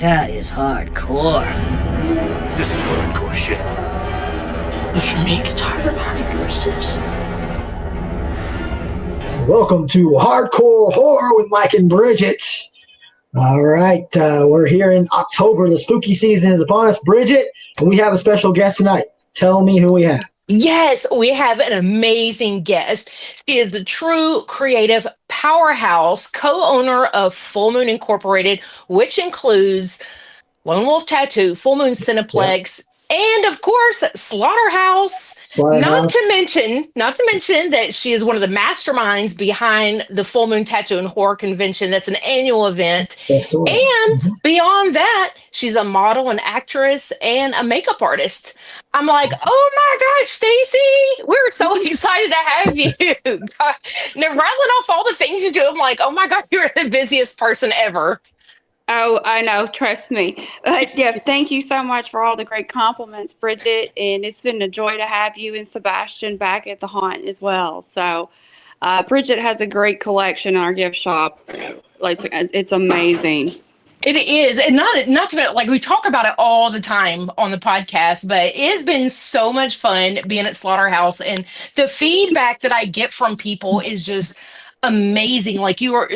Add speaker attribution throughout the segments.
Speaker 1: That is hardcore.
Speaker 2: This is hardcore shit.
Speaker 3: But for me, it's harder to resist.
Speaker 4: Welcome to Hardcore Horror with Mike and Brigitte. All right, we're here in October. The spooky season is upon us. Brigitte, and we have a special guest tonight. Tell me who we have.
Speaker 5: Yes, we have an amazing guest. She is the true creative powerhouse, co-owner of Full Moon Incorporated, which includes Lone Wolf Tattoo, Full Moon Cineplex, and of course, Slaughterhouse. Not to mention that she is one of the masterminds behind the Full Moon Tattoo and Horror Convention. That's an annual event. And beyond that, she's a model, an actress, and a makeup artist. I'm like, oh my gosh, Stacey, we're so excited to have you. Now, rattling off all the things you do, I'm like, oh my God, you're the busiest person ever.
Speaker 6: Oh, I know. Trust me. Yeah, thank you so much for all the great compliments, Brigitte. And it's been a joy to have you and Sebastian back at the haunt as well. So Brigitte has a great collection in our gift shop. Like, it's amazing.
Speaker 5: It is. And not to, like, we talk about it all the time on the podcast, but it has been so much fun being at Slaughterhouse. And the feedback that I get from people is just amazing. Like, you are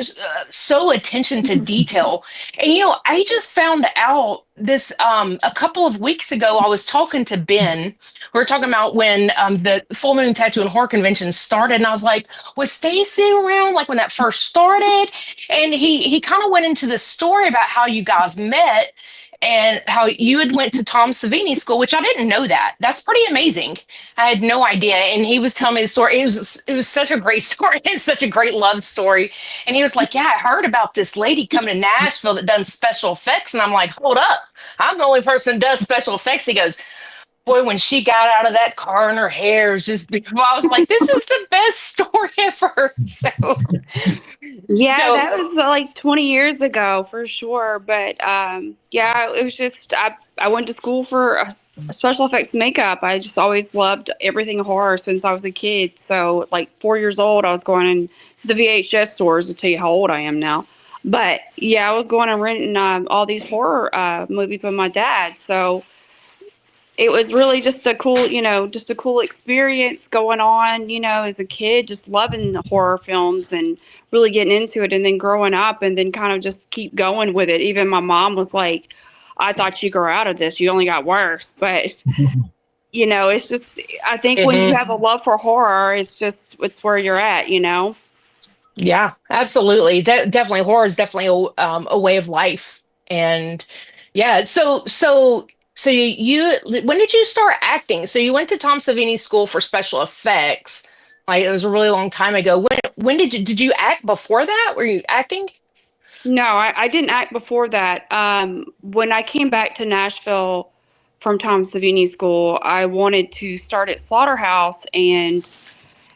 Speaker 5: so attention to detail. And I just found out this a couple of weeks ago. I was talking to Ben. We were talking about when the Full Moon Tattoo and Horror Convention started, and I was like, was Stacey around like when that first started? And he kind of went into the story about how you guys met and how you had went to Tom Savini school, which I didn't know that. That's pretty amazing. I had no idea. And he was telling me the story. It was such a great story and such a great love story. And he was like, yeah, I heard about this lady coming to Nashville that does special effects. And I'm like, hold up. I'm the only person that does special effects. He goes, boy, when she got out of that car and her hair was just beautiful, I was like, this is the best story ever. So,
Speaker 6: that was like 20 years ago for sure. But yeah, it was just, I went to school for special effects makeup. I just always loved everything horror since I was a kid. So like 4 years old, I was going in the VHS stores to tell you how old I am now. But yeah, I was going and renting all these horror movies with my dad. So it was really just a cool experience going on, as a kid, just loving the horror films and really getting into it, and then growing up and then kind of just keep going with it. Even my mom was like, I thought you grew out of this. You only got worse. But, it's just, I think when you have a love for horror, it's where you're at,
Speaker 5: Yeah, absolutely. Definitely. Horror is definitely a way of life. And yeah, so you when did you start acting? So you went to Tom Savini School for special effects. Like, it was a really long time ago. When did you act before that? Were you acting?
Speaker 6: No, I didn't act before that. When I came back to Nashville from Tom Savini School, I wanted to start at Slaughterhouse, and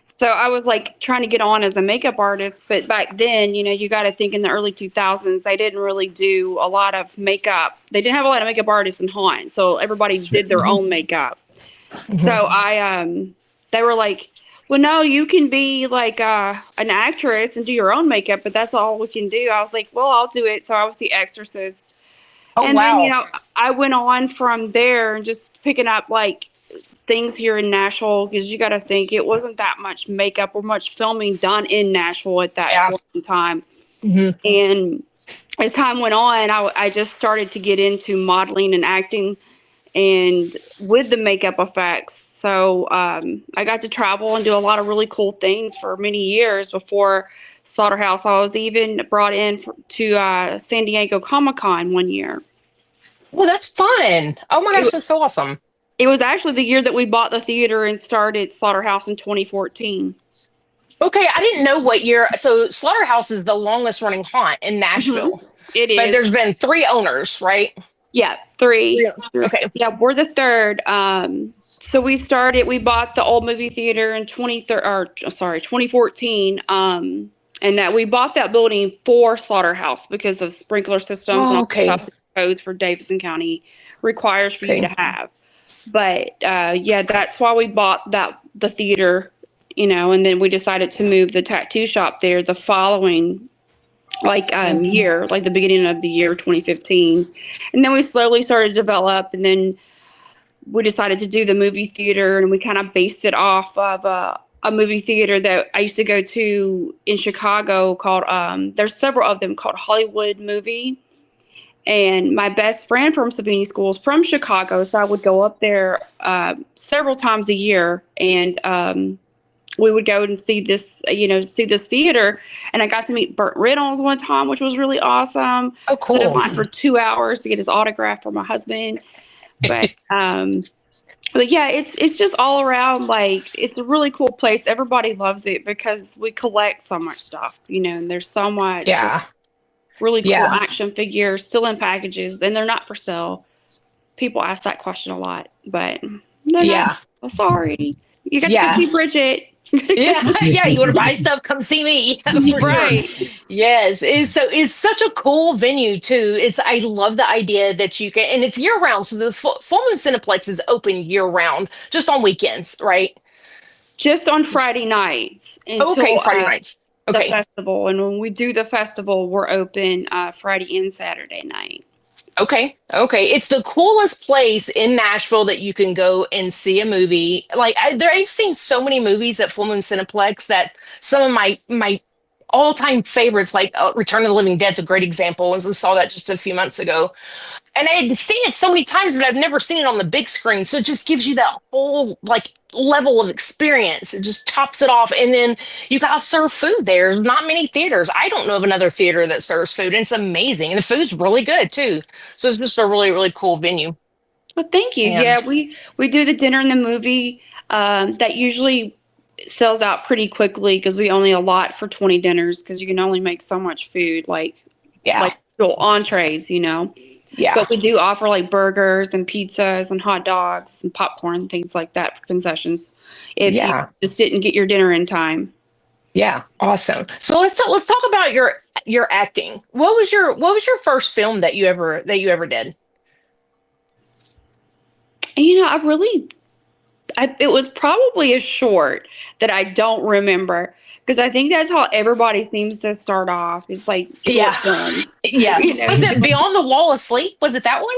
Speaker 6: so I was like trying to get on as a makeup artist. But back then, you got to think in the early 2000s, they didn't really do a lot of makeup. They didn't have a lot of makeup artists in haunt, so everybody did their own makeup. So they were like, well, no, you can be like an actress and do your own makeup, but that's all we can do. I was like, well, I'll do it. So I was the Exorcist. Then, I went on from there and just picking up like things here in Nashville, because you got to think it wasn't that much makeup or much filming done in Nashville at that point in time. And as time went on, I just started to get into modeling and acting and with the makeup effects. So I got to travel and do a lot of really cool things for many years before Slaughterhouse. I was even brought in to San Diego Comic-Con one year.
Speaker 5: Well, that's fun. Oh my gosh, that's so awesome.
Speaker 6: It was actually the year that we bought the theater and started Slaughterhouse in 2014.
Speaker 5: Okay, I didn't know what year. So Slaughterhouse is the longest running haunt in Nashville.
Speaker 6: It is.
Speaker 5: But there's been 3 owners, right?
Speaker 6: Yeah, 3.
Speaker 5: Okay.
Speaker 6: Yeah, we're the 3rd. So we bought the old movie theater in 2014. And that we bought that building for Slaughterhouse because of sprinkler systems and codes for Davidson County requires for you to have. But that's why we bought the theater, and then we decided to move the tattoo shop there the following year, like the beginning of the year 2015. And then we slowly started to develop, and then we decided to do the movie theater, and we kind of based it off of a movie theater that I used to go to in Chicago called, there's several of them called Hollywood Movie. And my best friend from Savini School is from Chicago, so I would go up there several times a year, and we would go and see this theater. And I got to meet Burt Reynolds one time, which was really awesome.
Speaker 5: Oh, cool.
Speaker 6: Stood in line for 2 hours to get his autograph for my husband. But but yeah, it's just all around, like, it's a really cool place. Everybody loves it because we collect so much stuff, and there's so much.
Speaker 5: Yeah.
Speaker 6: Really cool action figures still in packages, and they're not for sale. People ask that question a lot, but they're not. Oh, sorry. You got to go see Brigitte.
Speaker 5: Yeah. You want to buy stuff? Come see me.
Speaker 6: Right.
Speaker 5: Sure. Yes. It's such a cool venue too. I love the idea that you can, and it's year round. So the Full Moon Cineplex is open year round, just on weekends, right?
Speaker 6: Just on Friday nights. Until,
Speaker 5: Friday nights.
Speaker 6: The festival. And when we do the festival, we're open Friday and Saturday night. Okay.
Speaker 5: It's the coolest place in Nashville that you can go and see a movie. Like I've seen so many movies at Full Moon Cineplex that some of my all-time favorites, like Return of the Living Dead's a great example. I saw that just a few months ago. And I had seen it so many times, but I've never seen it on the big screen. So it just gives you that whole level of experience. It just tops it off. And then you guys serve food there. Not many theaters. I don't know of another theater that serves food. And it's amazing. And the food's really good too. So it's just a really, really cool venue.
Speaker 6: Well, thank you. And yeah, we do the dinner and the movie. That usually sells out pretty quickly because we only allot for 20 dinners because you can only make so much food, like little entrees, Yeah. But we do offer like burgers and pizzas and hot dogs and popcorn, things like that for concessions if you just didn't get your dinner in time.
Speaker 5: Yeah, awesome. So let's talk about your acting. What was your first film that you ever did?
Speaker 6: It was probably a short that I don't remember. Because I think that's how everybody seems to start off. It's like short films.
Speaker 5: Yeah. Was it Beyond the Wall of Sleep? Was it that one?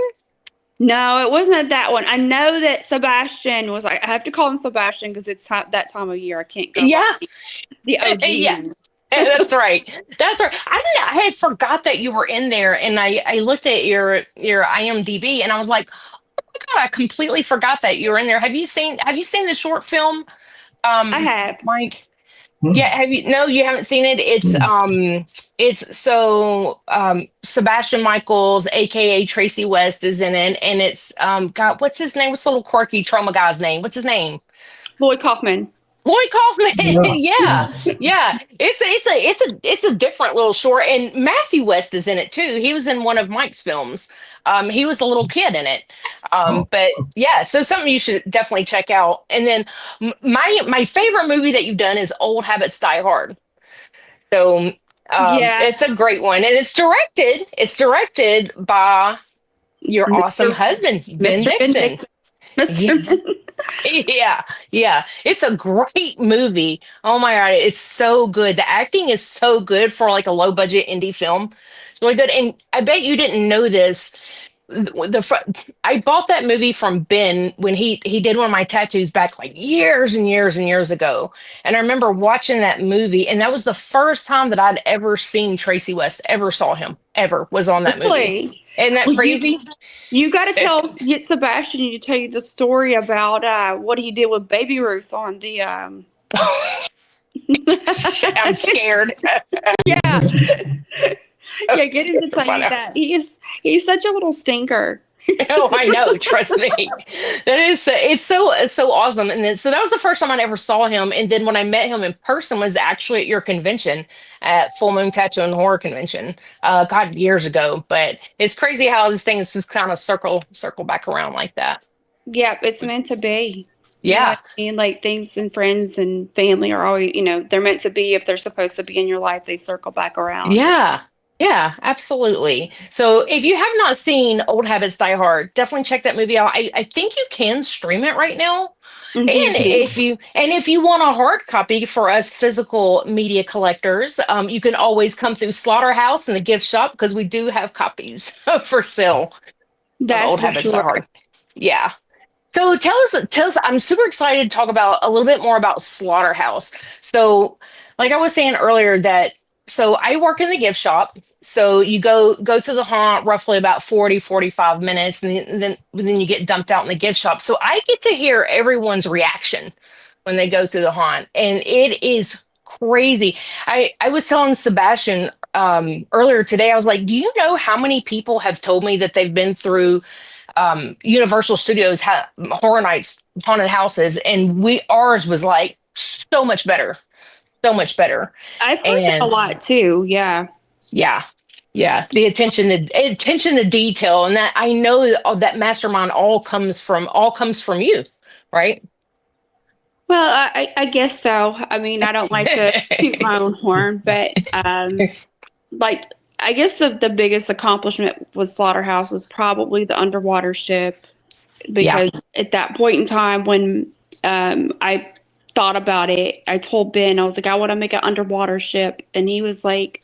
Speaker 6: No, it wasn't that one. I know that Sebastian was I have to call him Sebastian because it's that time of year. I can't go.
Speaker 5: Yeah.
Speaker 6: The OG.
Speaker 5: Yeah. That's right. I had forgot that you were in there, and I looked at your IMDb, and I was like, oh my God, I completely forgot that you were in there. Have you seen the short film?
Speaker 6: I have.
Speaker 5: Mike. Yeah, have you? No, you haven't seen it. It's Sebastian Michaels, aka Tracy West, is in it, and it's God, what's his name? What's the little quirky trauma guy's name? What's his name?
Speaker 6: Lloyd Kaufman.
Speaker 5: Yeah. It's a different little short, and Matthew West is in it too. He was in one of Mike's films. He was a little kid in it. But yeah, so something you should definitely check out. And then my favorite movie that you've done is Old Habits Die Hard. So it's a great one, and it's directed by your awesome husband, Ben Dixon. Yeah. It's a great movie. Oh my God, it's so good. The acting is so good for like a low budget indie film. It's really good. And I bet you didn't know this. I bought that movie from Ben when he did one of my tattoos back like years and years and years ago. And I remember watching that movie, and that was the first time that I'd ever seen Tracy West, was on that movie. Isn't that crazy?
Speaker 6: You got to get Sebastian to tell you the story about what he did with Baby Ruth on the.
Speaker 5: I'm scared.
Speaker 6: Yeah. Yeah, get him to tell you that. He's such a little stinker.
Speaker 5: Oh, I know. Trust me. It's so awesome. And then, so that was the first time I ever saw him. And then when I met him in person was actually at your convention at Full Moon Tattoo and Horror Convention, God, years ago. But it's crazy how these things just kind of circle back around like that.
Speaker 6: Yeah, it's meant to be.
Speaker 5: Yeah.
Speaker 6: Like things and friends and family are always, they're meant to be. If they're supposed to be in your life, they circle back around.
Speaker 5: Yeah. Yeah, absolutely. So if you have not seen Old Habits Die Hard, definitely check that movie out. I think you can stream it right now.
Speaker 6: Hmm.
Speaker 5: And if you want a hard copy for us physical media collectors, you can always come through Slaughterhouse and the gift shop because we do have copies for sale of
Speaker 6: That's
Speaker 5: Old
Speaker 6: for
Speaker 5: Habits Die
Speaker 6: sure.
Speaker 5: Hard. Yeah. So tell us, I'm super excited to talk about a little bit more about Slaughterhouse. So, like I was saying earlier, so I work in the gift shop. So you go through the haunt roughly about 40, 45 minutes, and then you get dumped out in the gift shop. So I get to hear everyone's reaction when they go through the haunt, and it is crazy. I was telling Sebastian earlier today, I was like, do you know how many people have told me that they've been through Universal Studios Horror Nights haunted houses, and we ours was like so much better.
Speaker 6: I've heard that a
Speaker 5: And
Speaker 6: lot too. Yeah.
Speaker 5: yeah, yeah, the attention to detail, and that I know that mastermind all comes from you, right?
Speaker 6: Well, I guess so. I mean, I don't like to toot my own horn, but like I guess the biggest accomplishment with Slaughterhouse was probably the underwater ship,
Speaker 5: Yeah.
Speaker 6: because at that point in time when I thought about it, I told Ben, I was like, I want to make an underwater ship, and he was like,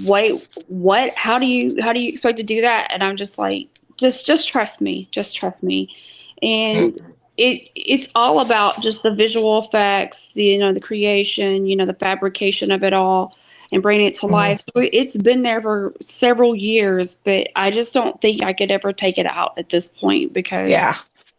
Speaker 6: wait, what? How do you expect to do that? And I'm just like, just trust me, just trust me. And it's all about just the visual effects, the creation, the fabrication of it all, and bringing it to
Speaker 5: Mhm.
Speaker 6: life. So it's been there for several years, but I just don't think I could ever take it out at this point, because
Speaker 5: Yeah.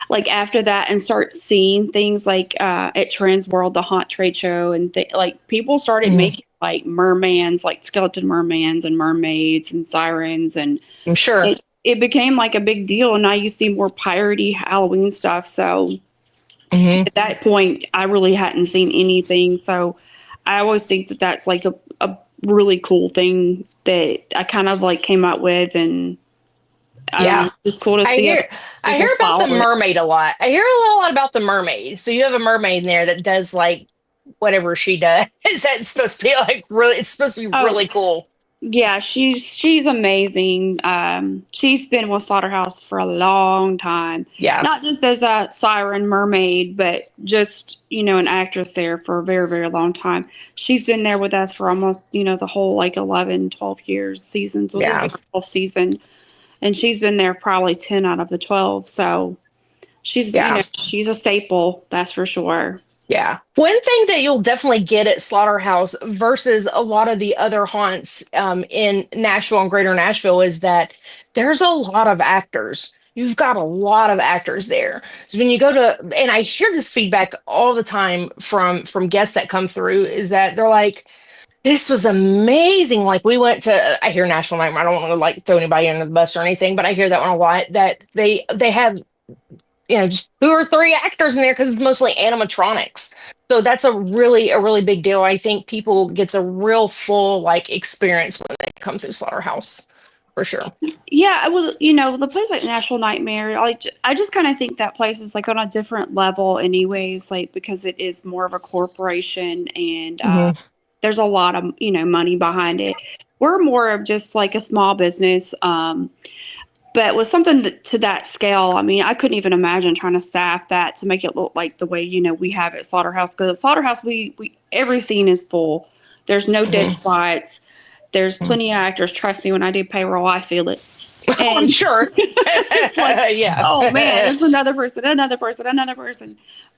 Speaker 6: like after that and start seeing things like at Trans World, the haunt trade show, and like people started
Speaker 5: Mhm.
Speaker 6: making like mermans, like skeleton mermans and mermaids and sirens, and
Speaker 5: I'm sure.
Speaker 6: it became like a big deal. And now you see more piratey Halloween stuff. So
Speaker 5: Hmm.
Speaker 6: at that point, I really hadn't seen anything. So I always think that that's like a really cool thing that I kind of like came up with, and I don't know,
Speaker 5: Yeah.
Speaker 6: it's just cool to
Speaker 5: I
Speaker 6: see other
Speaker 5: hear I
Speaker 6: people
Speaker 5: hear about
Speaker 6: follow
Speaker 5: the
Speaker 6: it.
Speaker 5: mermaid a lot. I hear a lot about the mermaid. So you have a mermaid in there that does like whatever she does. Is that supposed to be like really? It's supposed to be
Speaker 6: Oh,
Speaker 5: really cool.
Speaker 6: yeah, she's amazing. She's been with Slaughterhouse for a long time,
Speaker 5: Yeah.
Speaker 6: not just as a siren mermaid, but just an actress there for a very, very long time. She's been there with us for almost the whole like 11, 12 years seasons. Well, this will
Speaker 5: Yeah.
Speaker 6: be the 12th season, and she's been there probably 10 out of the 12. So she's
Speaker 5: Yeah.
Speaker 6: she's a staple, that's for sure.
Speaker 5: Yeah. One thing that you'll definitely get at Slaughterhouse versus a lot of the other haunts in Nashville and Greater Nashville is that there's a lot of actors. You've got a lot of actors there. So when you go to, and I hear this feedback all the time from guests that come through, is that they're like, "This was amazing." Like we went to, I hear Nashville Nightmare. I don't want to like throw anybody under the bus or anything, but I hear that one a lot. That they have just two or three actors in there because it's mostly animatronics. So that's a really big deal. I think people get the real full like experience when they come through Slaughterhouse for sure.
Speaker 6: Yeah, well, the place like National Nightmare, like I just kind of think that place is like on a different level, anyways, like because it is more of a corporation, and
Speaker 5: Hmm.
Speaker 6: there's a lot of money behind it. We're more of just like a small business, but with something to that scale, I mean, I couldn't even imagine trying to staff that to make it look like the way we have at Slaughterhouse. Because at Slaughterhouse, we every scene is full. There's no dead
Speaker 5: Hmm.
Speaker 6: spots. There's plenty of actors. Trust me, when I do payroll, I feel it.
Speaker 5: I'm
Speaker 6: And
Speaker 5: sure.
Speaker 6: it's like,
Speaker 5: Yeah.
Speaker 6: oh man, it's another person, another person, another person.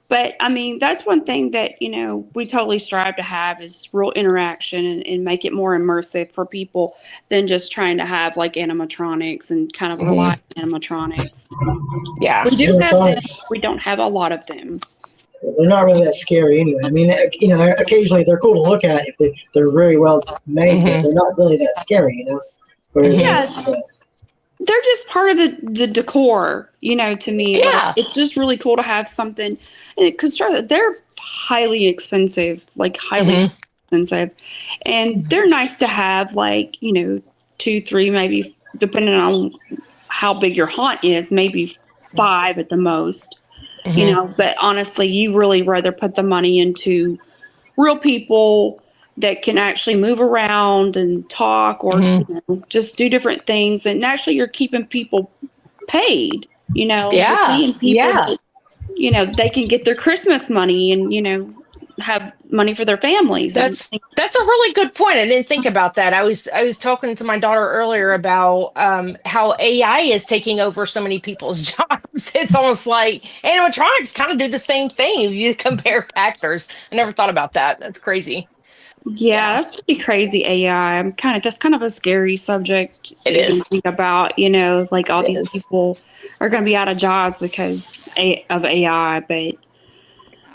Speaker 6: But I mean, that's one thing that, we totally strive to have is real interaction, and make it more immersive for people than just trying to have like animatronics and kind of rely
Speaker 5: Hmm.
Speaker 6: on animatronics.
Speaker 5: Yeah.
Speaker 6: We do have them,
Speaker 4: Animatronics,
Speaker 6: we don't have a lot of them.
Speaker 4: they're not really that scary anyway. I mean, occasionally they're cool to look at if they're very well made, but
Speaker 5: Hmm.
Speaker 4: they're not really that scary. Whereas,
Speaker 5: Hmm.
Speaker 6: Yeah, they're just part of the decor, to me. Like
Speaker 5: Yeah.
Speaker 6: it's just really cool to have something, because they're highly expensive, like highly
Speaker 5: Hmm.
Speaker 6: expensive, and they're nice to have, like 2, 3, maybe depending on how big your haunt is, maybe 5 at the most.
Speaker 5: Hmm.
Speaker 6: But honestly, you really rather put the money into real people that can actually move around and talk or just do different things. And actually, you're keeping people paid. You're paying people that, they can get their Christmas money and, have money for their families.
Speaker 5: That's a really good point. I didn't think about that. I was talking to my daughter earlier about how AI is taking over so many people's jobs. It's almost like animatronics kind of do the same thing if you compare actors. I never thought about that. That's crazy.
Speaker 6: Yeah, that's pretty crazy. AI. That's kind of a scary subject
Speaker 5: It
Speaker 6: to
Speaker 5: is.
Speaker 6: think about. Like all these people are going to be out of jobs because of AI, but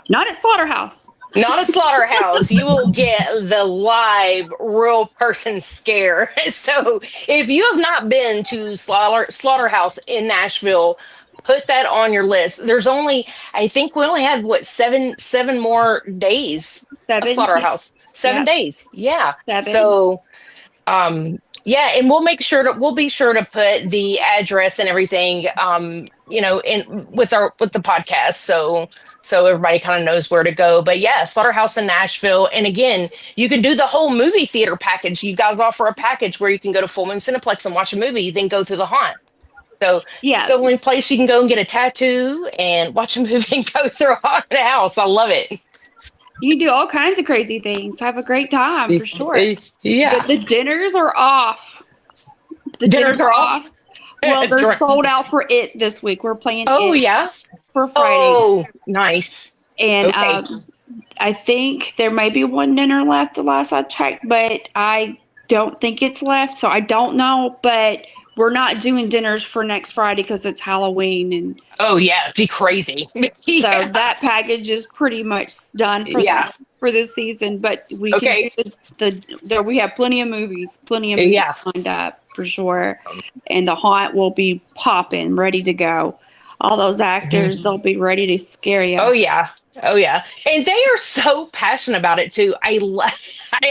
Speaker 6: not at Slaughterhouse.
Speaker 5: Not a slaughterhouse. You will get the live, real person scare. So if you have not been to Slaughterhouse in Nashville, put that on your list. There's I think we only had seven more days of Slaughterhouse. 7 days. Yeah.
Speaker 6: 7.
Speaker 5: So, yeah, and we'll be sure to put the address and everything, in with the podcast. So everybody kind of knows where to go. But yeah, Slaughterhouse in Nashville. And again, you can do the whole movie theater package. You guys offer a package where you can go to Full Moon Cineplex and watch a movie, then go through the haunt. So it's the only place you can go and get a tattoo and watch a movie and go through a haunted house. I love it.
Speaker 6: You can do all kinds of crazy things. Have a great time for sure.
Speaker 5: Yeah.
Speaker 6: The dinners are off. The
Speaker 5: dinners are off.
Speaker 6: Well, they're sold out for it this week. We're playing
Speaker 5: yeah.
Speaker 6: For Friday.
Speaker 5: Oh, nice.
Speaker 6: And I think there may be one dinner left the last I checked, but I don't think it's left. So I don't know. But we're not doing dinners for next Friday because it's Halloween. And
Speaker 5: oh, yeah. It'd be crazy.
Speaker 6: So that package is pretty much done for this season. But we can do we have plenty of movies lined up for sure. And the haunt will be popping, ready to go. All those actors, they'll be ready to scare you.
Speaker 5: Oh, yeah. And they are so passionate about it, too. I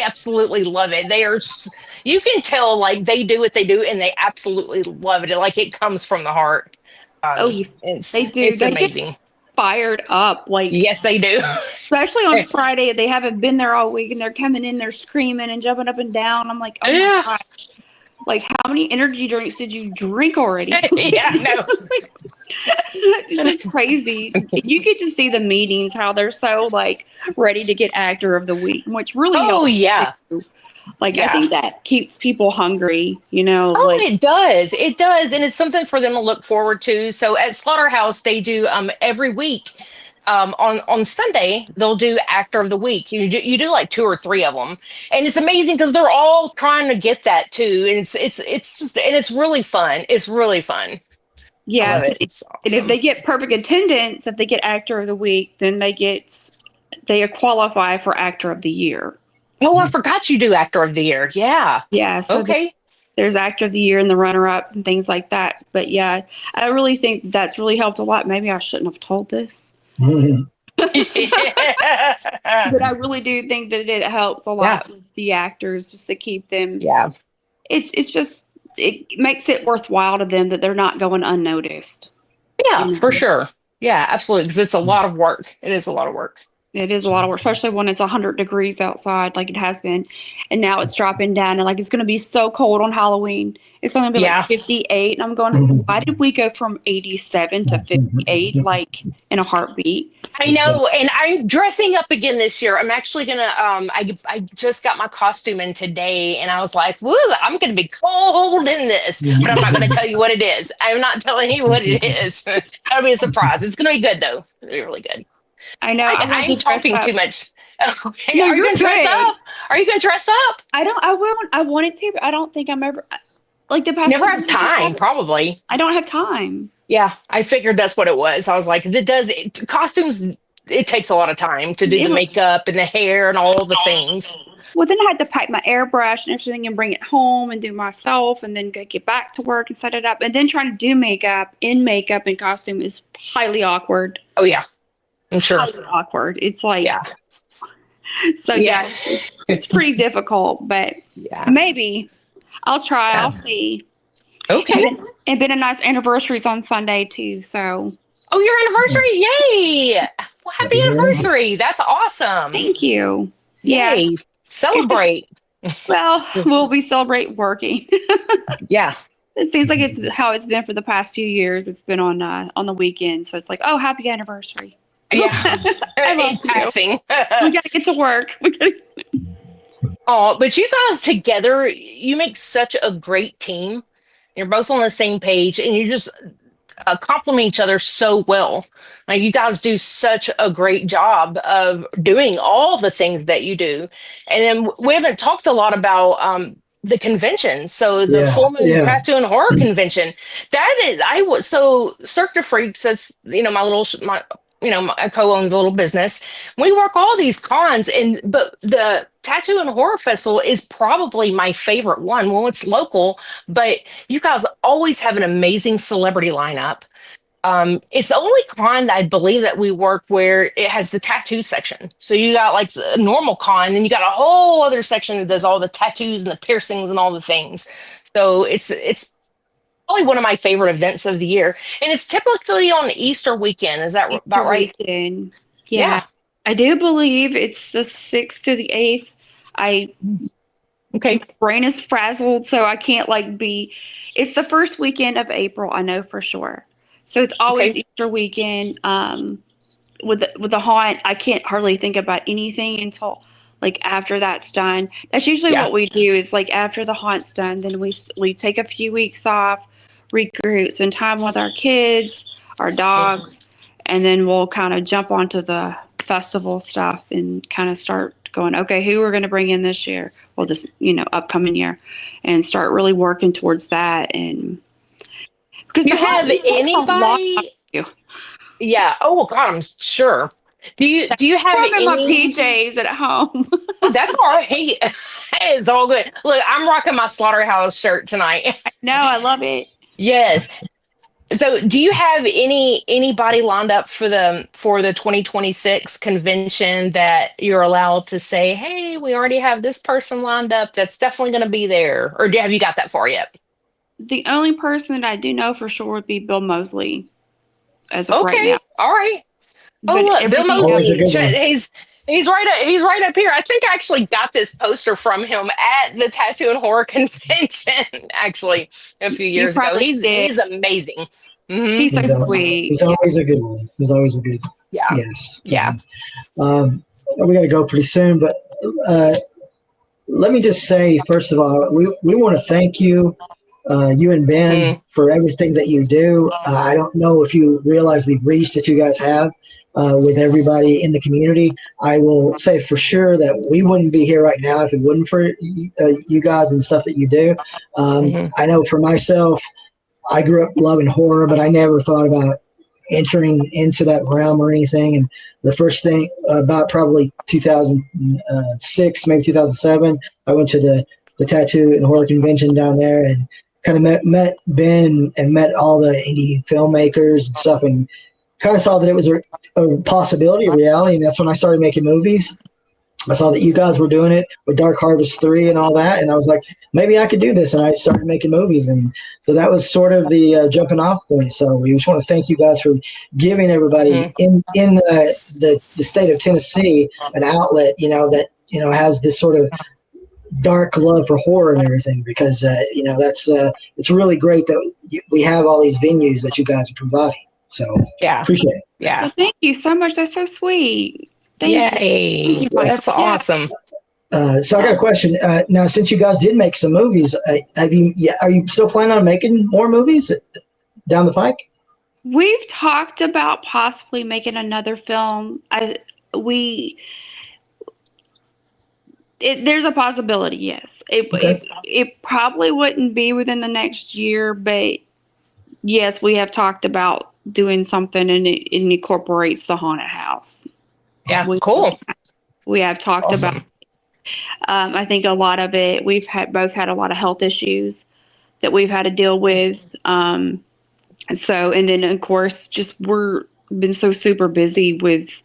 Speaker 5: absolutely love it. You can tell, like, they do what they do, and they absolutely love it. Like, it comes from the heart.
Speaker 6: They do.
Speaker 5: It's
Speaker 6: they
Speaker 5: amazing.
Speaker 6: Get fired up. Like,
Speaker 5: yes, they do.
Speaker 6: Especially on Friday. They haven't been there all week, and they're coming in, they're screaming and jumping up and down. I'm like, oh, my gosh. Like, how many energy drinks did you drink already?
Speaker 5: Yeah, no.
Speaker 6: It's just crazy. You get to see the meetings, how they're so, like, ready to get actor of the week, which really helps.
Speaker 5: Oh, yeah.
Speaker 6: Too. Like, I think that keeps people hungry,
Speaker 5: Oh, it does. It does. And it's something for them to look forward to. So at Slaughterhouse, they do every week. On Sunday, they'll do actor of the week. You do like 2 or 3 of them, and it's amazing because they're all trying to get that too. And it's just, and it's really fun. It's really fun.
Speaker 6: Yeah,
Speaker 5: it's awesome.
Speaker 6: And if they get perfect attendance, if they get actor of the week, then they qualify for actor of the year.
Speaker 5: Oh, I forgot you do actor of the year. Yeah.
Speaker 6: Yeah. So
Speaker 5: okay.
Speaker 6: There's actor of the year and the runner-up and things like that. But yeah, I really think that's really helped a lot. Maybe I shouldn't have told this. But I really do think that it helps a lot with the actors just to keep them.
Speaker 5: Yeah.
Speaker 6: It's just, it makes it worthwhile to them that they're not going unnoticed.
Speaker 5: Yeah, for sure. Yeah, absolutely. Because it's a lot of work. It is a lot of work.
Speaker 6: It is a lot of work, especially when it's 100 degrees outside, like it has been. And now it's dropping down, and like it's going to be so cold on Halloween. It's going to be like 58. And I'm going, why did we go from 87 to 58, like in a heartbeat?
Speaker 5: I know. And I'm dressing up again this year. I'm actually going to, I just got my costume in today, and I was like, woo, I'm going to be cold in this. But I'm not going to tell you what it is. I'm not telling you what it is. That'll be a surprise. It's going to be good, though. It'll be really good.
Speaker 6: I know.
Speaker 5: I ain't talking too much. Okay.
Speaker 6: No,
Speaker 5: Are you going to dress up? Are you going to dress up?
Speaker 6: I wanted to, but I don't think I'm ever, like the past.
Speaker 5: Never have time, probably.
Speaker 6: I don't have time.
Speaker 5: Yeah, I figured that's what it was. I was like, costumes, it takes a lot of time to do the makeup and the hair and all the things.
Speaker 6: Well, then I had to pack my airbrush and everything and bring it home and do myself and then get back to work and set it up. And then trying to do makeup and costume is highly awkward.
Speaker 5: Oh, yeah. I'm sure.
Speaker 6: Highly awkward. It's like, so it's pretty difficult, but maybe I'll try. I'll see.
Speaker 5: Okay.
Speaker 6: And been a nice anniversary's on Sunday too. So.
Speaker 5: Oh, your anniversary! Yay! Well, happy anniversary! That's awesome.
Speaker 6: Thank you.
Speaker 5: Yay! Celebrate.
Speaker 6: Well, we'll be celebrating working.
Speaker 5: Yeah.
Speaker 6: It seems like it's how it's been for the past few years. It's been on the weekend, so it's like, oh, happy anniversary.
Speaker 5: Yeah.
Speaker 6: I love
Speaker 5: It's
Speaker 6: you.
Speaker 5: passing.
Speaker 6: We gotta get to work.
Speaker 5: Oh, but you guys together, you make such a great team. You're both on the same page and you just complement each other so well. Like you guys do such a great job of doing all the things that you do. And then we haven't talked a lot about the convention. So the
Speaker 4: Yeah,
Speaker 5: Full Moon
Speaker 4: yeah.
Speaker 5: Tattoo and Horror Convention. That is, I was so Cirque du Freaks. That's my little my I co-own the little business. We work all these cons, but the Tattoo and Horror Festival is probably my favorite one. Well, it's local, but you guys always have an amazing celebrity lineup. It's the only con that I believe that we work where it has the tattoo section. So you got like the normal con, then you got a whole other section that does all the tattoos and the piercings and all the things. So it's probably one of my favorite events of the year, and it's typically on Easter weekend. Is that about right?
Speaker 6: Weekend.
Speaker 5: Yeah.
Speaker 6: I do believe it's the 6th to the 8th.
Speaker 5: Okay.
Speaker 6: My brain is frazzled, so I can't it's the first weekend of April, I know for sure. So it's always
Speaker 5: Okay.
Speaker 6: Easter weekend. With the haunt, I can't hardly think about anything until after that's done. That's usually
Speaker 5: Yeah.
Speaker 6: what we do is after the haunt's done, then we take a few weeks off, regroup, spend time with our kids, our dogs, and then we'll kind of jump onto the festival stuff and kind of start going, okay, who we're going to bring in this year, well, this upcoming year, and start really working towards that. And because
Speaker 5: Do you have anybody? Yeah. Oh God, I'm sure. Do you have
Speaker 6: I'm in my
Speaker 5: any?
Speaker 6: PJs at home.
Speaker 5: That's all right. It's all good. Look, I'm rocking my Slaughterhouse shirt tonight.
Speaker 6: No, I love it.
Speaker 5: Yes. So, do you have anybody lined up for the 2026 convention that you're allowed to say, "Hey, we already have this person lined up that's definitely going to be there," or have you got that far yet?
Speaker 6: The only person that I do know for sure would be Bill Mosley, as of right
Speaker 5: Okay,
Speaker 6: now.
Speaker 5: all right. Oh
Speaker 6: But
Speaker 5: look, Bill
Speaker 6: everything
Speaker 4: Always a
Speaker 5: Mosley.
Speaker 4: good one.
Speaker 5: He's right up here. I think I actually got this poster from him at the Tattoo and Horror Convention actually a few years ago.
Speaker 6: probably
Speaker 5: He's
Speaker 6: did.
Speaker 5: amazing. Hmm.
Speaker 6: He's so sweet.
Speaker 4: He's always a good one. He's always a good.
Speaker 5: Yeah.
Speaker 4: Yes.
Speaker 5: Yeah.
Speaker 4: We got to go pretty soon, but let me just say, first of all, we want to thank you, you and Ben, for everything that you do. I don't know if you realize the reach that you guys have with everybody in the community. I will say for sure that we wouldn't be here right now if it wasn't for you guys and stuff that you do. I know for myself, I grew up loving horror, but I never thought about entering into that realm or anything. And the first thing about probably 2006, maybe 2007, I went to the Tattoo and Horror Convention down there and kind of met Ben and met all the indie filmmakers and stuff, and kind of saw that it was a possibility, a reality. And that's when I started making movies. I saw that you guys were doing it with Dark Harvest 3 and all that, and I was like, maybe I could do this, and I started making movies, and so that was sort of the jumping off point. So we just want to thank you guys for giving everybody in the state of Tennessee an outlet, that has this sort of dark love for horror and everything, because that's it's really great that we have all these venues that you guys are providing. So
Speaker 5: Yeah.
Speaker 4: appreciate it.
Speaker 5: Yeah.
Speaker 6: Well, thank you so much. That's so sweet. Thank
Speaker 5: Yay.
Speaker 6: you.
Speaker 5: That's awesome.
Speaker 4: So I got a question. Now, since you guys did make some movies, are you still planning on making more movies down the pike?
Speaker 6: We've talked about possibly making another film. There's a possibility, yes. It probably wouldn't be within the next year, but yes, we have talked about doing something and it incorporates the haunted house.
Speaker 5: Yeah, cool.
Speaker 6: We have talked about. I think a lot of it. We've both had a lot of health issues that we've had to deal with. And then of course, just we're been so super busy with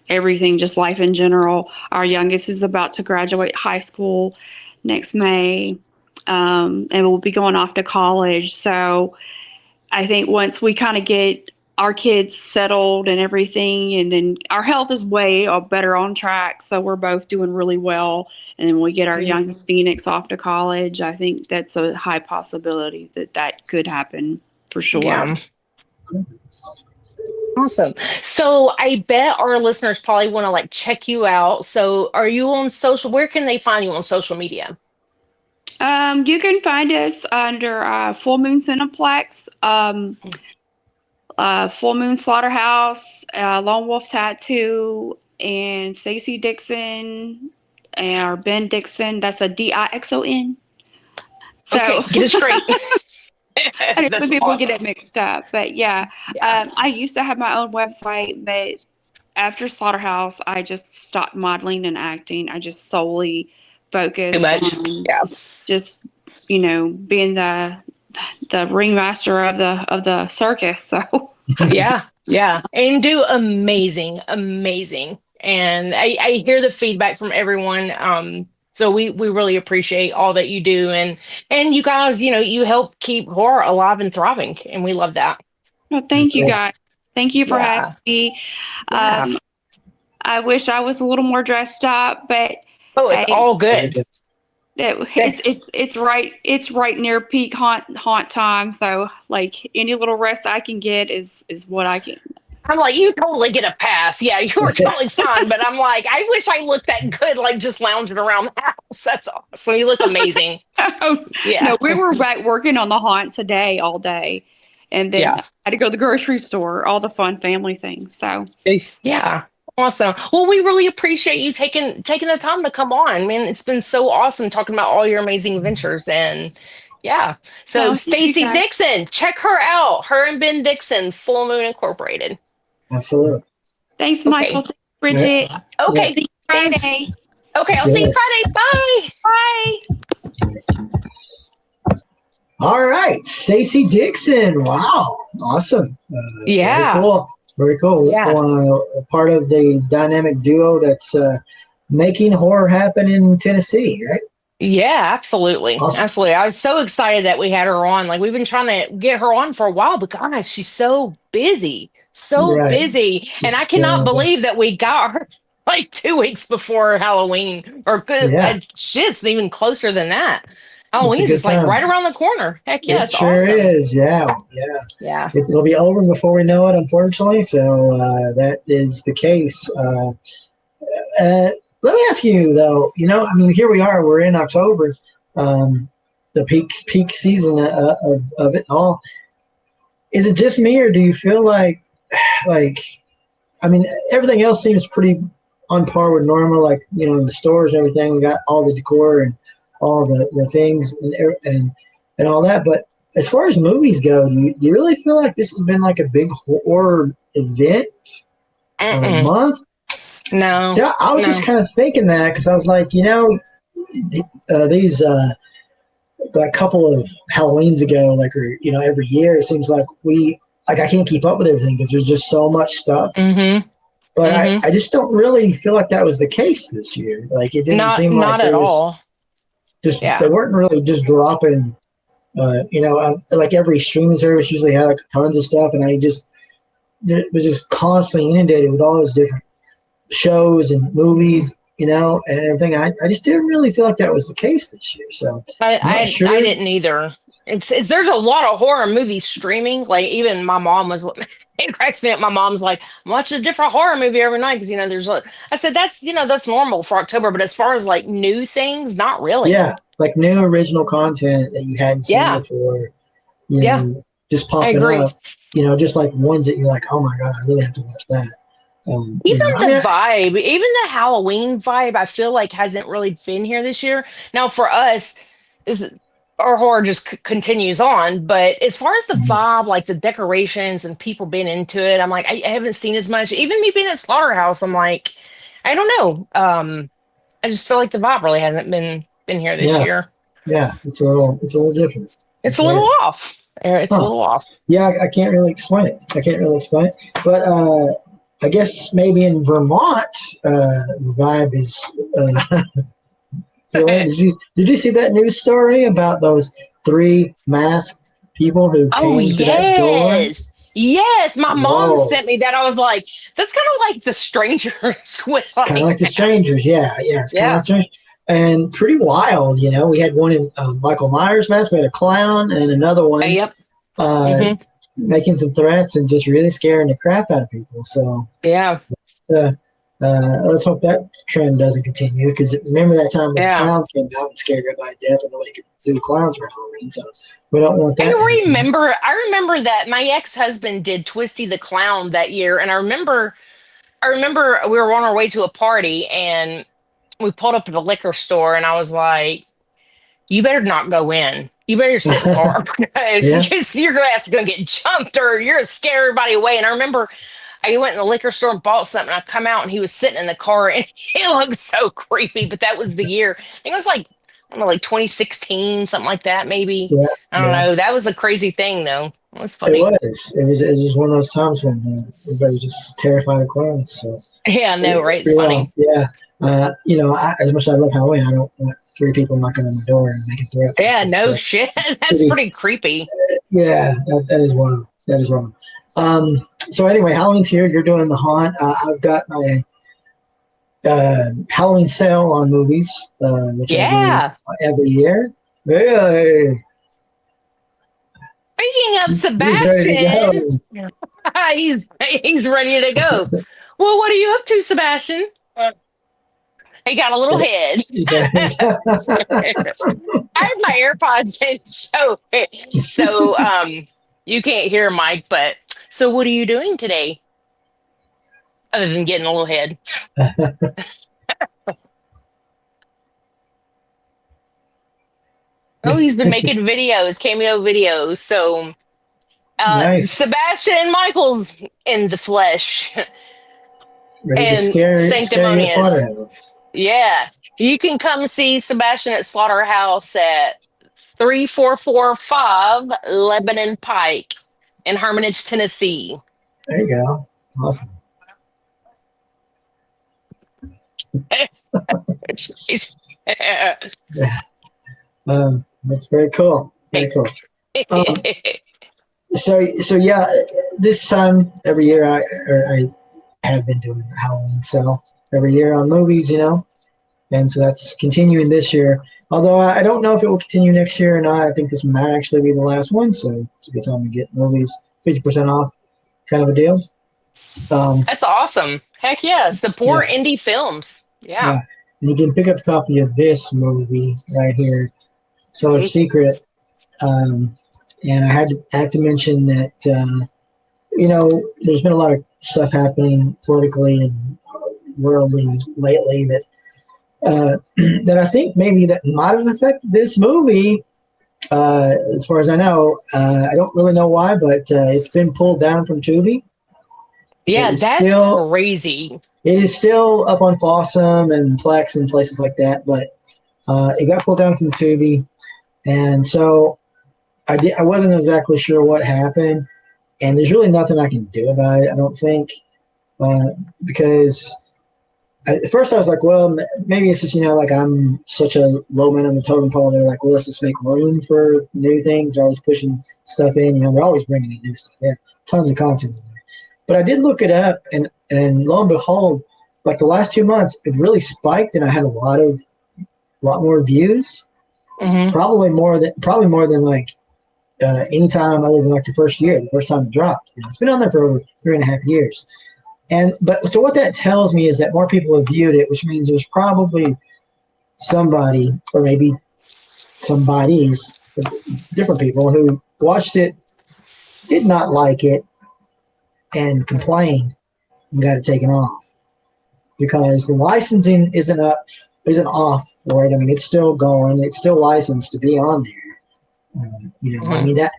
Speaker 6: everything, just life in general. Our youngest is about to graduate high school next May, and we'll be going off to college. So I think once we kind of get our kids settled and everything, and then our health is way better on track, so we're both doing really well. And then when we get our youngest Phoenix off to college, I think that's a high possibility that that could happen for sure.
Speaker 5: Yeah. Awesome. So I bet our listeners probably want to like check you out. So are you on social? Where can they find you on social media?
Speaker 6: You can find us under Full Moon Cineplex, Full Moon Slaughterhouse, Lone Wolf Tattoo, and Stacey Dixon, or Ben Dixon. That's a Dixon. So
Speaker 5: Okay, get it straight.
Speaker 6: I know some people
Speaker 5: awesome.
Speaker 6: get it mixed up, but yeah. I used to have my own website, but after Slaughterhouse, I just stopped modeling and acting. I just solely focused
Speaker 5: Too much.
Speaker 6: on
Speaker 5: Yeah.
Speaker 6: just being the ringmaster of the circus. So
Speaker 5: Yeah, and do amazing. And I hear the feedback from everyone. So we really appreciate all that you do, and you guys, you help keep horror alive and thriving, and we love that.
Speaker 6: well, thank you guys. Thank you for
Speaker 5: Yeah.
Speaker 6: having me.
Speaker 5: Yeah.
Speaker 6: I wish I was a little more dressed up, but
Speaker 5: Oh, it's all good.
Speaker 6: it's right near peak haunt time. So like any little rest I can get is what I can.
Speaker 5: I'm like, you totally get a pass. Yeah, you were totally fine. But I'm like, I wish I looked that good, like just lounging around the house. That's awesome. You look amazing. Yeah.
Speaker 6: No, we were back working on the haunt today all day. And then I had to go to the grocery store, all the fun family things. So
Speaker 5: yeah. Awesome. Well, we really appreciate you taking the time to come on. Man, it's been so awesome talking about all your amazing adventures. And yeah. So
Speaker 6: Well,
Speaker 5: Stacey Dixon, check her out. Her and Ben Dixon, Full Moon Incorporated.
Speaker 4: Absolutely.
Speaker 6: Thanks, Michael. Thanks, Bridget.
Speaker 5: Okay.
Speaker 6: See you
Speaker 5: Thanks.
Speaker 6: Friday.
Speaker 5: Okay, I'll see you Friday. Bye.
Speaker 6: Bye.
Speaker 4: All right, Stacey Dixon. Wow, awesome.
Speaker 5: Yeah.
Speaker 4: Very cool.
Speaker 5: Yeah.
Speaker 4: Part of the dynamic duo that's making horror happen in Tennessee, right?
Speaker 5: Yeah, absolutely.
Speaker 4: Awesome.
Speaker 5: Absolutely. I was so excited that we had her on. Like we've been trying to get her on for a while, but gosh, she's so busy. So busy. And I cannot believe that we got her like 2 weeks before Halloween. Or shit's even closer than that. Halloween's just like right around the corner. Heck yeah, it's
Speaker 4: sure
Speaker 5: awesome.
Speaker 4: is. Yeah. It'll be over before we know it, unfortunately. So that is the case. Let me ask you though. Here we are. We're in October, the peak season of it all. Is it just me, or do you feel like everything else seems pretty on par with normal? Like in the stores and everything, we got all the decor and all the things and all that. But as far as movies go, do you really feel like this has been like a big horror event month?
Speaker 5: No.
Speaker 4: See, I was just kind of thinking that because I was like, these a couple of Halloweens ago, every year it seems like I can't keep up with everything because there's just so much stuff.
Speaker 5: Mm-hmm.
Speaker 4: But I just don't really feel like that was the case this year. Like it didn't seem like
Speaker 5: not at all.
Speaker 4: They weren't really just dropping. Like every streaming service usually had like tons of stuff, and it was just constantly inundated with all those different shows and movies, and everything. I just didn't really feel like that was the case this year. So
Speaker 5: I didn't either. There's a lot of horror movies streaming. Like even my mom was. It cracks me up. My mom's like, I'm watching a different horror movie every night because there's. I said that's normal for October, but as far as like new things, not really.
Speaker 4: Yeah, like new original content that you hadn't seen before. Just popping up. Just like ones that you're like, oh my god, I really have to watch that.
Speaker 5: Vibe, even the Halloween vibe, I feel like hasn't really been here this year. Now for us, our horror just continues on, but as far as the vibe, like the decorations and people being into it, I'm like, I haven't seen as much. Even me being at Slaughterhouse, I'm like, I don't know. I just feel like the vibe really hasn't been here this year.
Speaker 4: Yeah, it's a little different.
Speaker 5: It's a little off. It's a little off.
Speaker 4: Yeah, I can't really explain it. But I guess maybe in Vermont, the vibe is. Did you see that news story about those 3 masked people who came to that door?
Speaker 5: Yes, my mom
Speaker 4: Whoa.
Speaker 5: sent me that. I was like, that's kind of like the strangers with
Speaker 4: Kind of
Speaker 5: like
Speaker 4: like the
Speaker 5: masks.
Speaker 4: strangers. Yeah, yeah, it's kind of
Speaker 5: Yeah.
Speaker 4: like strange. And pretty wild, you know. We had one in Michael Myers mask. We had a clown and another one
Speaker 5: Yep.
Speaker 4: uh,
Speaker 5: Hmm.
Speaker 4: making some threats and just really scaring the crap out of people. So
Speaker 5: Yeah.
Speaker 4: uh, let's hope that trend doesn't continue. Because remember that time when the
Speaker 5: Yeah.
Speaker 4: clowns came out and scared everybody to death, and nobody could do clowns for Halloween. So we don't want that to happen.
Speaker 5: I remember that my ex-husband did Twisty the Clown that year, and I remember we were on our way to a party and we pulled up at a liquor store, and I was like, you better not go in. You better sit in the car
Speaker 4: Yeah.
Speaker 5: because your ass is gonna get jumped or you're gonna scare everybody away. And I remember I went in the liquor store and bought something. And I come out and he was sitting in the car and he looked so creepy. But that was the year. I think it was like, I don't know, like 2016, something like that, maybe.
Speaker 4: Yeah.
Speaker 5: I don't
Speaker 4: Yeah.
Speaker 5: know. That was a crazy thing, though. It was
Speaker 4: It
Speaker 5: funny.
Speaker 4: was. It was one of those times when everybody was just terrified of clowns. So
Speaker 5: Yeah, I know, right? It's
Speaker 4: pretty well.
Speaker 5: funny.
Speaker 4: Yeah. You know, as much as I love Halloween, I don't want three people knocking on my door and making threats and
Speaker 5: Yeah,
Speaker 4: stuff.
Speaker 5: no
Speaker 4: So
Speaker 5: shit.
Speaker 4: it's
Speaker 5: That's
Speaker 4: pretty.
Speaker 5: pretty creepy.
Speaker 4: Yeah, that is wild. That is wild. So anyway, Halloween's here. You're doing the haunt. I've got my Halloween sale on movies, which I do
Speaker 5: Yeah.
Speaker 4: every year. Hey,
Speaker 5: Speaking of
Speaker 4: he's ready to
Speaker 5: Sebastian,
Speaker 4: go.
Speaker 5: he's ready to go. Well, what are you up to, Sebastian? He got a little head. I have my AirPods in, so you can't hear Mike. But so, what are you doing today, other than getting a little head? Oh, he's been making videos, cameo videos. So,
Speaker 4: Nice.
Speaker 5: Sebastian Michaels in the flesh
Speaker 4: Ready to
Speaker 5: and
Speaker 4: scare you at
Speaker 5: sanctimonious.
Speaker 4: Slaughterhouse.
Speaker 5: Yeah, you can come see Sebastian at Slaughterhouse at 3445 Lebanon Pike in Hermitage, Tennessee.
Speaker 4: There you go. Awesome. Yeah. That's very cool. Very cool. Um, so yeah, this time every year I have been doing a Halloween sale every year on movies, you know, and so that's continuing this year. Although I don't know if it will continue next year or not. I think this might actually be the last one, so it's a good time to get movies 50% off, kind of a deal.
Speaker 5: That's awesome. Heck yeah.
Speaker 4: Yeah,
Speaker 5: Support indie films. Yeah.
Speaker 4: yeah, and you can pick up a copy of this movie right here, Seller's Secret. Um, and I have to mention that you know there's been a lot of stuff happening politically and worldly lately that that I think maybe that might have affected this movie. As far as I know, I don't really know why, but it's been pulled down from Tubi. It
Speaker 5: Yeah,
Speaker 4: is
Speaker 5: that's
Speaker 4: still
Speaker 5: crazy.
Speaker 4: up on Fossum and Plex and places like that, but it got pulled down from Tubi, and so I wasn't exactly sure what happened, and there's really nothing I can do about it. I don't think because at first I was like, well, maybe it's just like I'm such a low man on the totem pole. They're like, well, let's just make room for new things. They're always pushing stuff in. They're always bringing in new stuff. Yeah, tons of content in there. But I did look it up, and lo and behold, like the last 2 months, it really spiked, and I had a lot more views.
Speaker 5: Hmm.
Speaker 4: Probably more than like any time other than like the first time it dropped. It's been on there for over 3.5 years. But so what that tells me is that more people have viewed it, which means there's probably somebody or maybe somebodies, different people who watched it, did not like it, and complained and got it taken off because the licensing isn't off for it. I mean, it's still going. It's still licensed to be on there. I
Speaker 5: Hmm.
Speaker 4: mean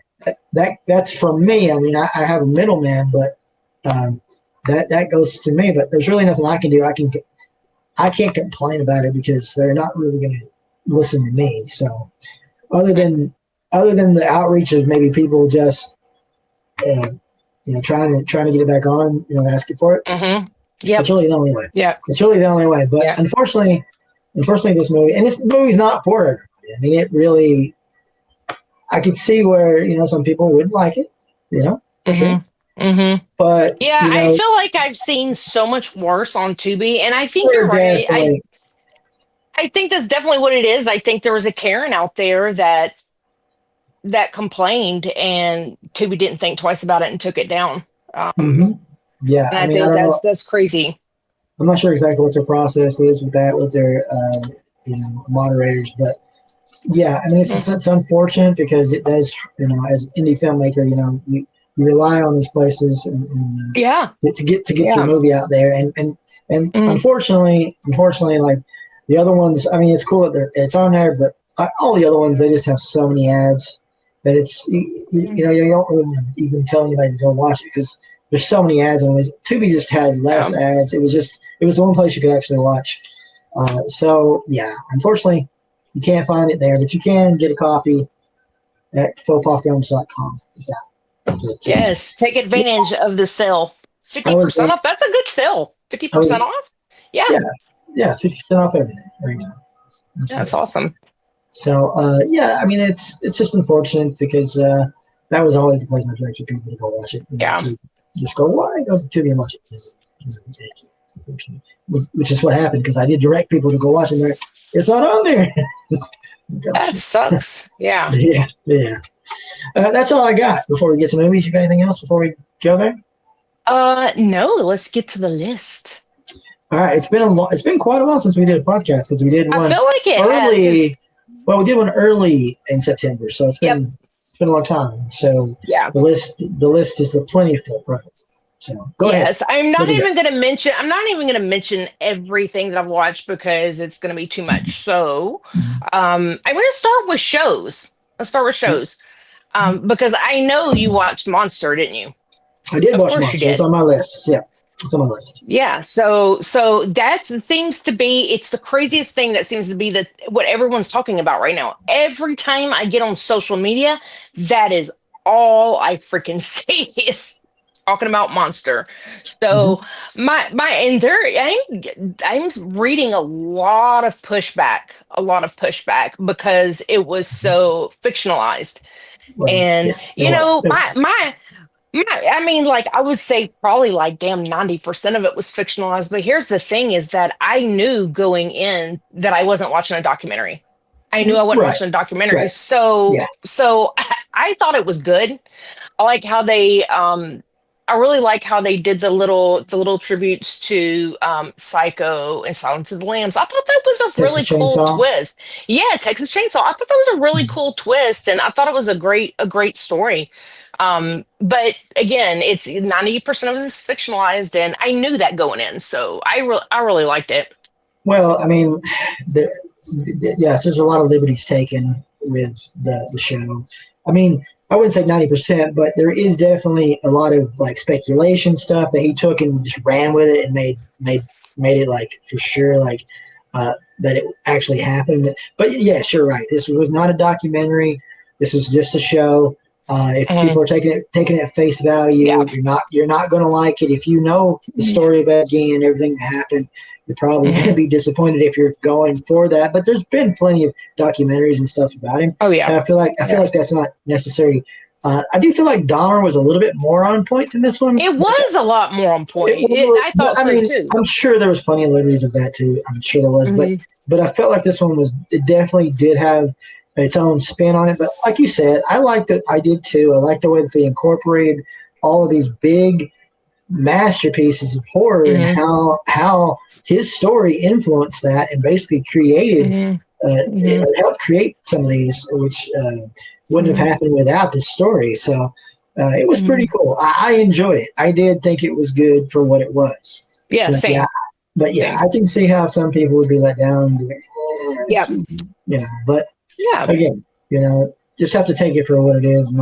Speaker 4: that's from me. I mean, I have a middleman, but that goes to me. But there's really nothing I can do. I can't complain about it because they're not really going to listen to me. So other than the outreach of maybe people just uh, trying to get it back on, asking for it.
Speaker 5: Hmm.
Speaker 4: It's
Speaker 5: Yep.
Speaker 4: really the only way.
Speaker 5: Yep.
Speaker 4: It's really the only way. But
Speaker 5: Yep.
Speaker 4: unfortunately, this movie's not for everybody. I mean, it really. I could see where some people wouldn't like it. For
Speaker 5: Hmm.
Speaker 4: sure.
Speaker 5: Mm-hmm.
Speaker 4: But
Speaker 5: Yeah,
Speaker 4: you
Speaker 5: I
Speaker 4: know,
Speaker 5: feel like I've seen so much worse on Tubi, and I think
Speaker 4: they're
Speaker 5: you're right.
Speaker 4: definitely
Speaker 5: I think that's definitely what it is. I think there was a Karen out there that complained, and Tubi didn't think twice about it and took it down.
Speaker 4: hmm yeah.
Speaker 5: And
Speaker 4: I
Speaker 5: I
Speaker 4: mean, I
Speaker 5: think
Speaker 4: don't know.
Speaker 5: that's crazy.
Speaker 4: I'm not sure exactly what their process is with that, with their moderators, but yeah, I mean, it's unfortunate because it does, as indie filmmaker, you rely on these places
Speaker 5: Yeah,
Speaker 4: to get your
Speaker 5: yeah.
Speaker 4: movie out there, and
Speaker 5: Mm,
Speaker 4: unfortunately, like the other ones, I mean, it's cool that it's on there, but all the other ones they just have so many ads that you don't really even tell anybody to go watch it because there's so many ads on this. Tubi just had less
Speaker 5: yeah.
Speaker 4: ads. It was the one place you could actually watch. So yeah, unfortunately, you can't find it there, but you can get a copy at fauxpasfilms.com. Yeah. But,
Speaker 5: Yes, take
Speaker 4: yeah,
Speaker 5: advantage of the sale.
Speaker 4: I was
Speaker 5: 50% off. That's a good sale.
Speaker 4: I was
Speaker 5: 50% off? Yeah,
Speaker 4: yeah, yeah, 50% off everything right now.
Speaker 5: that's awesome.
Speaker 4: So yeah, I mean it's just unfortunate because that was always the place I directed people to go watch it.
Speaker 5: Yeah.
Speaker 4: So just go, why go to Tubi and watch it? Which is what happened because I did direct people to go watch it. And it's not on there.
Speaker 5: That
Speaker 4: Gosh.
Speaker 5: sucks. Yeah.
Speaker 4: Yeah, yeah. That's all I got. Before we get to movies, you got anything else before we go there?
Speaker 5: No, let's get to the list.
Speaker 4: All right, it's been quite a while since we did a podcast because we did
Speaker 5: I
Speaker 4: one
Speaker 5: feel like it has.
Speaker 4: early. Well, we did one early in September, so
Speaker 5: Yep.
Speaker 4: it's been a long time. So
Speaker 5: Yeah.
Speaker 4: the list is plenty full. Right? So go ahead.
Speaker 5: Yes.
Speaker 4: What do you got?
Speaker 5: I'm not even gonna mention everything that I've watched because it's gonna be too much. So I'm gonna start with shows. Let's start with shows. Because I know you watched Monster, didn't you?
Speaker 4: I did
Speaker 5: Of
Speaker 4: watch
Speaker 5: course you
Speaker 4: Monster. It's
Speaker 5: did.
Speaker 4: on my list. Yeah, it's on my list.
Speaker 5: Yeah, so that seems to be it's the craziest thing that seems to be that what everyone's talking about right now. Every time I get on social media, that is all I freaking see is talking about Monster.
Speaker 4: Mm-hmm.
Speaker 5: So my and there I'm reading a lot of pushback because it was so fictionalized.
Speaker 4: Well,
Speaker 5: And
Speaker 4: yes, it was. It was.
Speaker 5: I mean, like I would say probably like damn 90% of it was fictionalized. But here's the thing is that I knew going in that I wasn't watching a documentary. I knew I wasn't
Speaker 4: Right.
Speaker 5: watching a documentary.
Speaker 4: Right. Yeah.
Speaker 5: So I thought it was good. I like how they I really like how they did the little tributes to Psycho and Silence of the Lambs. I thought that was a really
Speaker 4: Texas
Speaker 5: cool
Speaker 4: Chainsaw.
Speaker 5: twist. Yeah, Texas Chainsaw. I thought that was a really cool twist, and I thought it was a great story. But again, it's 90% of it is fictionalized, and I knew that going in, so I really liked it.
Speaker 4: Well, I mean, yes, there's a lot of liberties taken with the show. I mean, I wouldn't say 90%, but there is definitely a lot of like speculation stuff that he took and just ran with it and made it like for sure like that it actually happened. But yes, you're right. This was not a documentary. This is just a show. If
Speaker 5: Mhm.
Speaker 4: people are taking it at face value,
Speaker 5: Yeah.
Speaker 4: you're not going to like it. If you know the story about Gein and everything that happened, you're probably going to
Speaker 5: Mhm.
Speaker 4: be disappointed if you're going for that. But there's been plenty of documentaries and stuff about him.
Speaker 5: Oh yeah.
Speaker 4: And I feel like that's not necessary. I do feel like Dahmer was a little bit more on point than this one.
Speaker 5: It was a lot more on point. I
Speaker 4: But
Speaker 5: thought
Speaker 4: I
Speaker 5: so
Speaker 4: mean,
Speaker 5: too.
Speaker 4: I'm sure there was plenty of liberties of that too. I'm sure there was,
Speaker 5: Mhm.
Speaker 4: but I felt like this one it definitely did have its own spin on it. But like you said, I liked it. I did too. I liked the way that they incorporated all of these big masterpieces of horror and
Speaker 5: Mhm.
Speaker 4: how his story influenced that and basically created
Speaker 5: Mhm. Mhm.
Speaker 4: it helped create some of these, which wouldn't have
Speaker 5: Mhm.
Speaker 4: happened without this story. So it was pretty
Speaker 5: Mhm.
Speaker 4: cool. I enjoyed it. I did think it was good for what it was.
Speaker 5: Yeah,
Speaker 4: But yeah,
Speaker 5: same. Same.
Speaker 4: I can see how some people would be let down. And be like,
Speaker 5: Yep.
Speaker 4: but
Speaker 5: Yeah,
Speaker 4: again, just have to take it for what it is,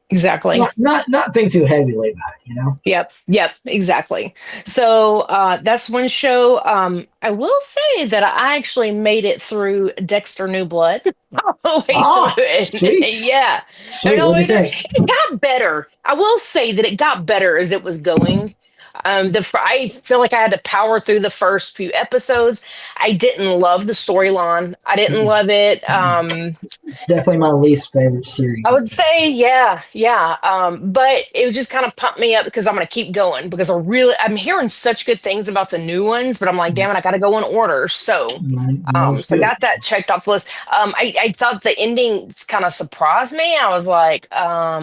Speaker 5: exactly.
Speaker 4: not think too heavily about it.
Speaker 5: Yep, exactly. So that's one show. I will say that I actually made it through Dexter New Blood. All the way
Speaker 4: Ah,
Speaker 5: through it.
Speaker 4: sweet,
Speaker 5: Yeah.
Speaker 4: sweet. What do you think?
Speaker 5: It got better. I will say that it got better as it was going. I feel like I had to power through the first few episodes. I didn't love the storyline. I didn't love it.
Speaker 4: It's definitely my least favorite series.
Speaker 5: I would say, yeah. But it would just kind of pump me up because I'm going to keep going because I'm hearing such good things about the new ones, but I'm like, damn it, I got to go in order. So, so I got that checked off the list. I thought the ending kind of surprised me. I was like, I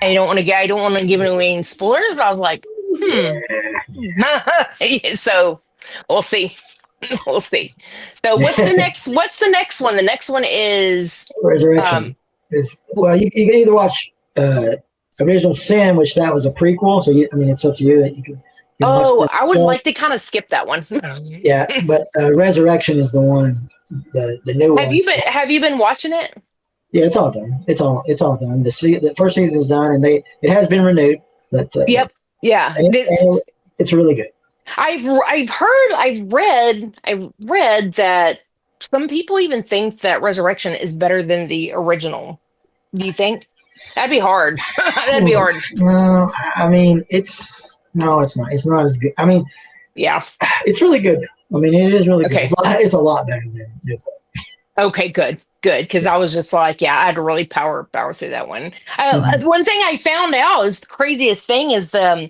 Speaker 5: don't want to give away any spoilers, but I was like, so we'll see. We'll see. So what's the next one? The next one is
Speaker 4: Resurrection. Well, you can either watch Original Sin, which that was a prequel. So it's up to you that you can watch that.
Speaker 5: I would like to kind of skip that one.
Speaker 4: Yeah, but Resurrection is the one, the new one.
Speaker 5: Have you been watching it?
Speaker 4: Yeah, it's all done. It's all done. The first season is done, and it has been renewed. But
Speaker 5: yep, yeah,
Speaker 4: and it's really good.
Speaker 5: I've read that some people even think that Resurrection is better than the original. Do you think? That'd be hard. That'd be hard.
Speaker 4: No, I mean it's not. It's not as good. I mean,
Speaker 5: yeah,
Speaker 4: it's really good. I mean, it is really
Speaker 5: okay.
Speaker 4: Good. It's a lot better than New Blood.
Speaker 5: Okay, good. Because I was just like, yeah, I had to really power through that one. One thing I found out is the craziest thing is the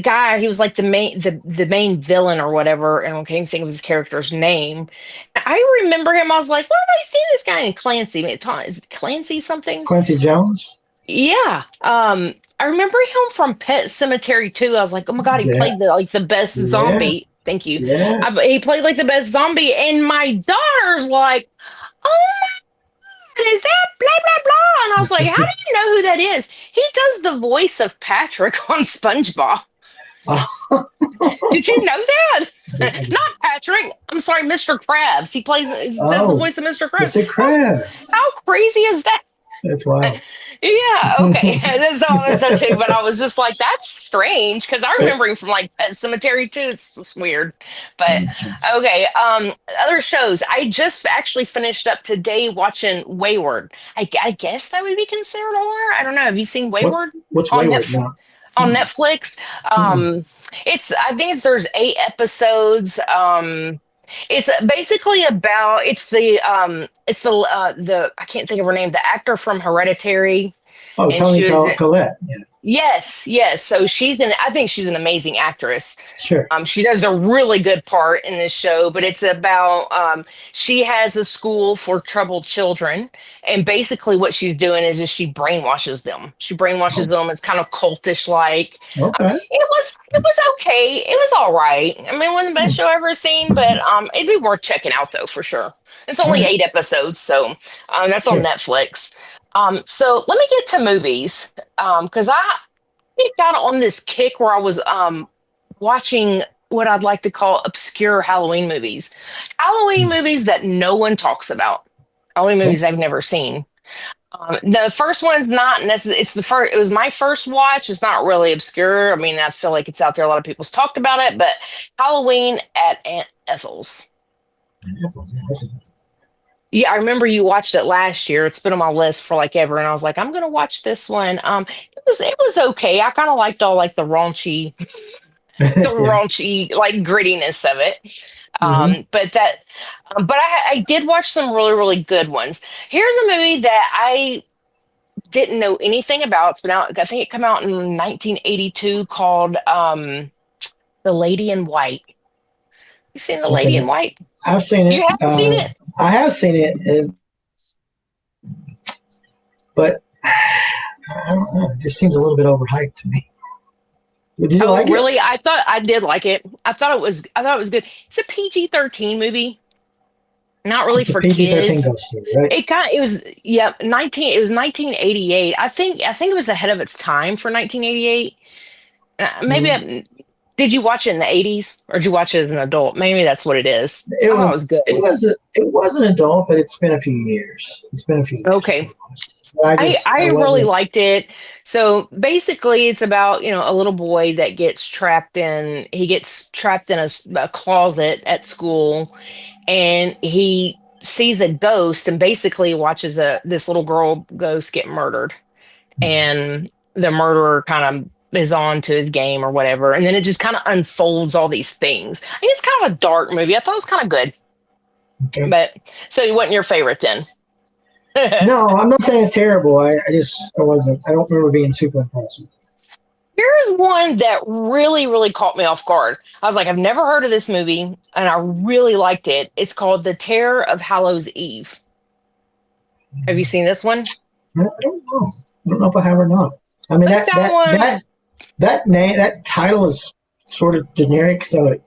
Speaker 5: guy. He was like the main villain or whatever, and I can't even think of his character's name. I remember him. I was like, where have I seen this guy in Clancy? Is it Clancy something?
Speaker 4: Clancy Jones.
Speaker 5: Yeah. I remember him from Pet Cemetery 2. I was like, oh my god, he played the best zombie. Thank you.
Speaker 4: Yeah.
Speaker 5: He played like the best zombie, and my daughter's like, oh my God, is that blah blah blah? And I was like, how do you know who that is? He does the voice of Patrick on SpongeBob. Did you know that? Not Patrick. I'm sorry, Mr. Krabs. He does the voice of Mr. Krabs.
Speaker 4: Mr. Krabs.
Speaker 5: How crazy is that?
Speaker 4: That's wild.
Speaker 5: Yeah, okay. That's all that's okay. But I was just like, that's strange because I remember him from like Pet Cemetery too. It's just weird. But okay. Other shows. I just actually finished up today watching Wayward. I guess that would be considered horror. I don't know. Have you seen Wayward?
Speaker 4: What's Wayward?
Speaker 5: On Netflix. There's 8 episodes. It's basically about the I can't think of her name, the actor from Hereditary.
Speaker 4: Oh, Toni Collette. Yeah.
Speaker 5: Yes. So I think she's an amazing actress.
Speaker 4: Sure.
Speaker 5: She does a really good part in this show, but it's about she has a school for troubled children, and basically what she's doing is she brainwashes them. She brainwashes them. It's kind of cultish like.
Speaker 4: Okay.
Speaker 5: It was okay. It was all right. I mean, it wasn't the best show I've ever seen, but it'd be worth checking out though for sure. It's only 8 episodes, so that's on Netflix. So let me get to movies because I got on this kick where I was watching what I'd like to call obscure Halloween movies. Halloween movies that no one talks about. Halloween movies I've never seen. The first one's not necessarily, it was my first watch. It's not really obscure. I mean, I feel like it's out there. A lot of people's talked about it, but Halloween at Aunt Ethel's. Yeah, I remember you watched it last year. It's been on my list for like ever, and I was like, I'm gonna watch this one. It was okay. I kind of liked all like the raunchy, like grittiness of it. But I did watch some really really good ones. Here's a movie that I didn't know anything about. It's been out. I think it came out in 1982 called The Lady in White. You seen The Lady in White?
Speaker 4: I've seen it.
Speaker 5: You have seen it?
Speaker 4: I have seen it, but I don't know. It just seems a little bit overhyped to me. Did you like it?
Speaker 5: Really? I did like it. I thought it was good. It's a PG-13 movie. Not really for
Speaker 4: PG-13
Speaker 5: kids.
Speaker 4: ghost story, right?
Speaker 5: It was 1988. I think it was ahead of its time for 1988. Did you watch it in the 80s or did you watch it as an adult? Maybe that's what it is. It was good.
Speaker 4: It was an adult, but it's been a few years.
Speaker 5: Okay. I really liked it. So basically it's about, a little boy that gets trapped in a closet at school, and he sees a ghost and basically watches this little girl ghost get murdered. And the murderer kind of is on to his game or whatever, and then it just kind of unfolds all these things. I think it's kind of a dark movie. I thought it was kind of good.
Speaker 4: Okay.
Speaker 5: But so it wasn't your favorite then?
Speaker 4: No, I'm not saying it's terrible. I wasn't. I don't remember being super impressed with it.
Speaker 5: Here's one that really, really caught me off guard. I was like, I've never heard of this movie, and I really liked it. It's called The Terror of Hallows Eve. Have you seen this one?
Speaker 4: I don't know. I don't know if I have or not. I mean,
Speaker 5: Like that
Speaker 4: that title is sort of generic, so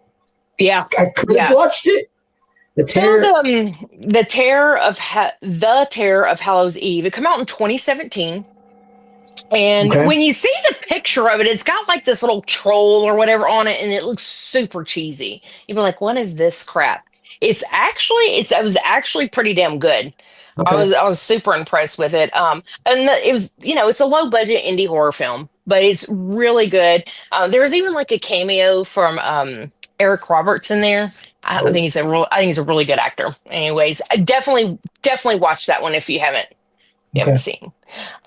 Speaker 5: Yeah.
Speaker 4: I could have watched it. The Terror.
Speaker 5: So the Terror of Hallows Eve. It came out in 2017. And
Speaker 4: Okay.
Speaker 5: when you see the picture of it, it's got like this little troll or whatever on it, and it looks super cheesy. You'd be like, "What is this crap?" It was actually pretty damn good.
Speaker 4: Okay.
Speaker 5: I was super impressed with it. It was, it's a low budget indie horror film, but it's really good. There was even like a cameo from Eric Roberts in there. I think I think he's a really good actor. Anyways, I definitely watch that one if you haven't seen.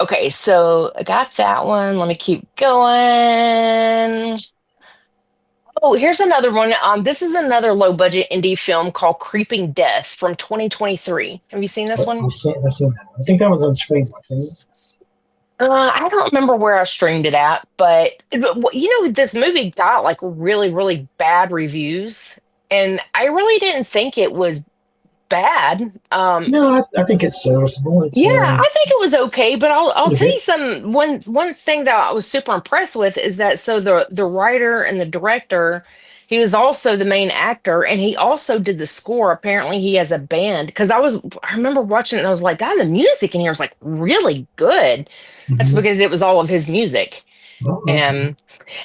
Speaker 5: Okay, so I got that one. Let me keep going. Oh, here's another one. This is another low budget indie film called Creeping Death from 2023. Have you seen this one?
Speaker 4: I've seen that one. I think that was on screen.
Speaker 5: I don't remember where I streamed it at, but this movie got like really, really bad reviews, and I really didn't think it was bad.
Speaker 4: No, I think it's serviceable.
Speaker 5: I think it was okay, but I'll tell you one thing that I was super impressed with is that the writer and the director, he was also the main actor, and he also did the score. Apparently he has a band, because I remember watching it and I was like, God, the music in here is like really good. That's because it was all of his music. And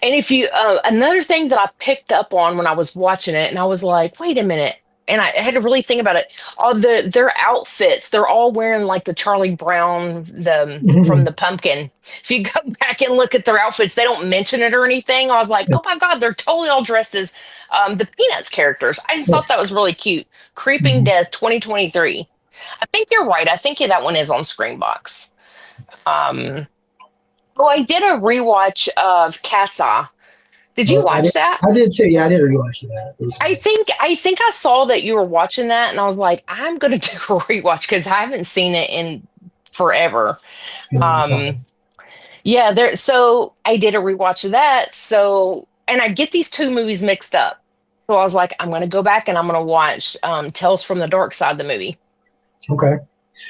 Speaker 5: if you another thing that I picked up on when I was watching it, and I was like, wait a minute. And I had to really think about it. Their outfits, they're all wearing like the Charlie Brown, from the Pumpkin. If you go back and look at their outfits, they don't mention it or anything. I was like, oh my God, they're totally all dressed as the Peanuts characters. I just thought that was really cute. Creeping Death 2023. I think you're right. I think that one is on Screenbox. I did a rewatch of Cat's Eye. Did you watch that?
Speaker 4: I did too. Yeah, I did rewatch that.
Speaker 5: I think I saw that you were watching that, and I was like, I'm gonna do a rewatch because I haven't seen it in forever. So I did a rewatch of that. And I get these two movies mixed up. So I was like, I'm gonna go back and I'm gonna watch Tales from the Dark Side, the movie.
Speaker 4: Okay.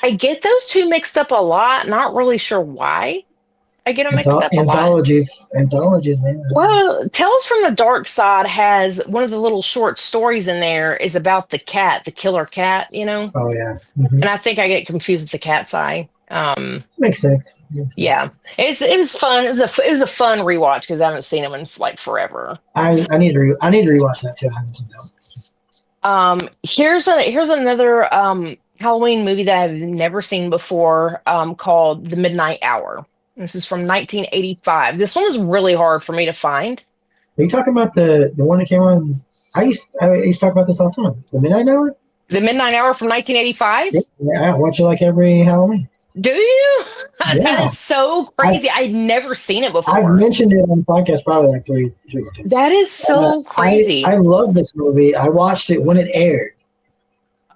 Speaker 5: I get those two mixed up a lot. Not really sure why. I get them mixed up a lot.
Speaker 4: Anthologies, man.
Speaker 5: Well, Tales from the Dark Side has one of the little short stories in there is about the cat, the killer cat,
Speaker 4: Oh, yeah.
Speaker 5: And I think I get confused with the Cat's Eye.
Speaker 4: Makes sense.
Speaker 5: Yeah, it was fun. It was a fun rewatch because I haven't seen them in like forever.
Speaker 4: I need to rewatch that too. I haven't seen that.
Speaker 5: Here's another Halloween movie that I've never seen before, called The Midnight Hour. This is from 1985. This one was really hard for me to find.
Speaker 4: Are you talking about the one that came on? I used to talk about this all the time. The Midnight Hour?
Speaker 5: The Midnight Hour from 1985?
Speaker 4: Yeah, I watch it like every Halloween.
Speaker 5: Do you?
Speaker 4: Yeah.
Speaker 5: That is so crazy. I'd never seen it before.
Speaker 4: I've mentioned it on the podcast probably like three times.
Speaker 5: That is so crazy.
Speaker 4: I love this movie. I watched it when it aired.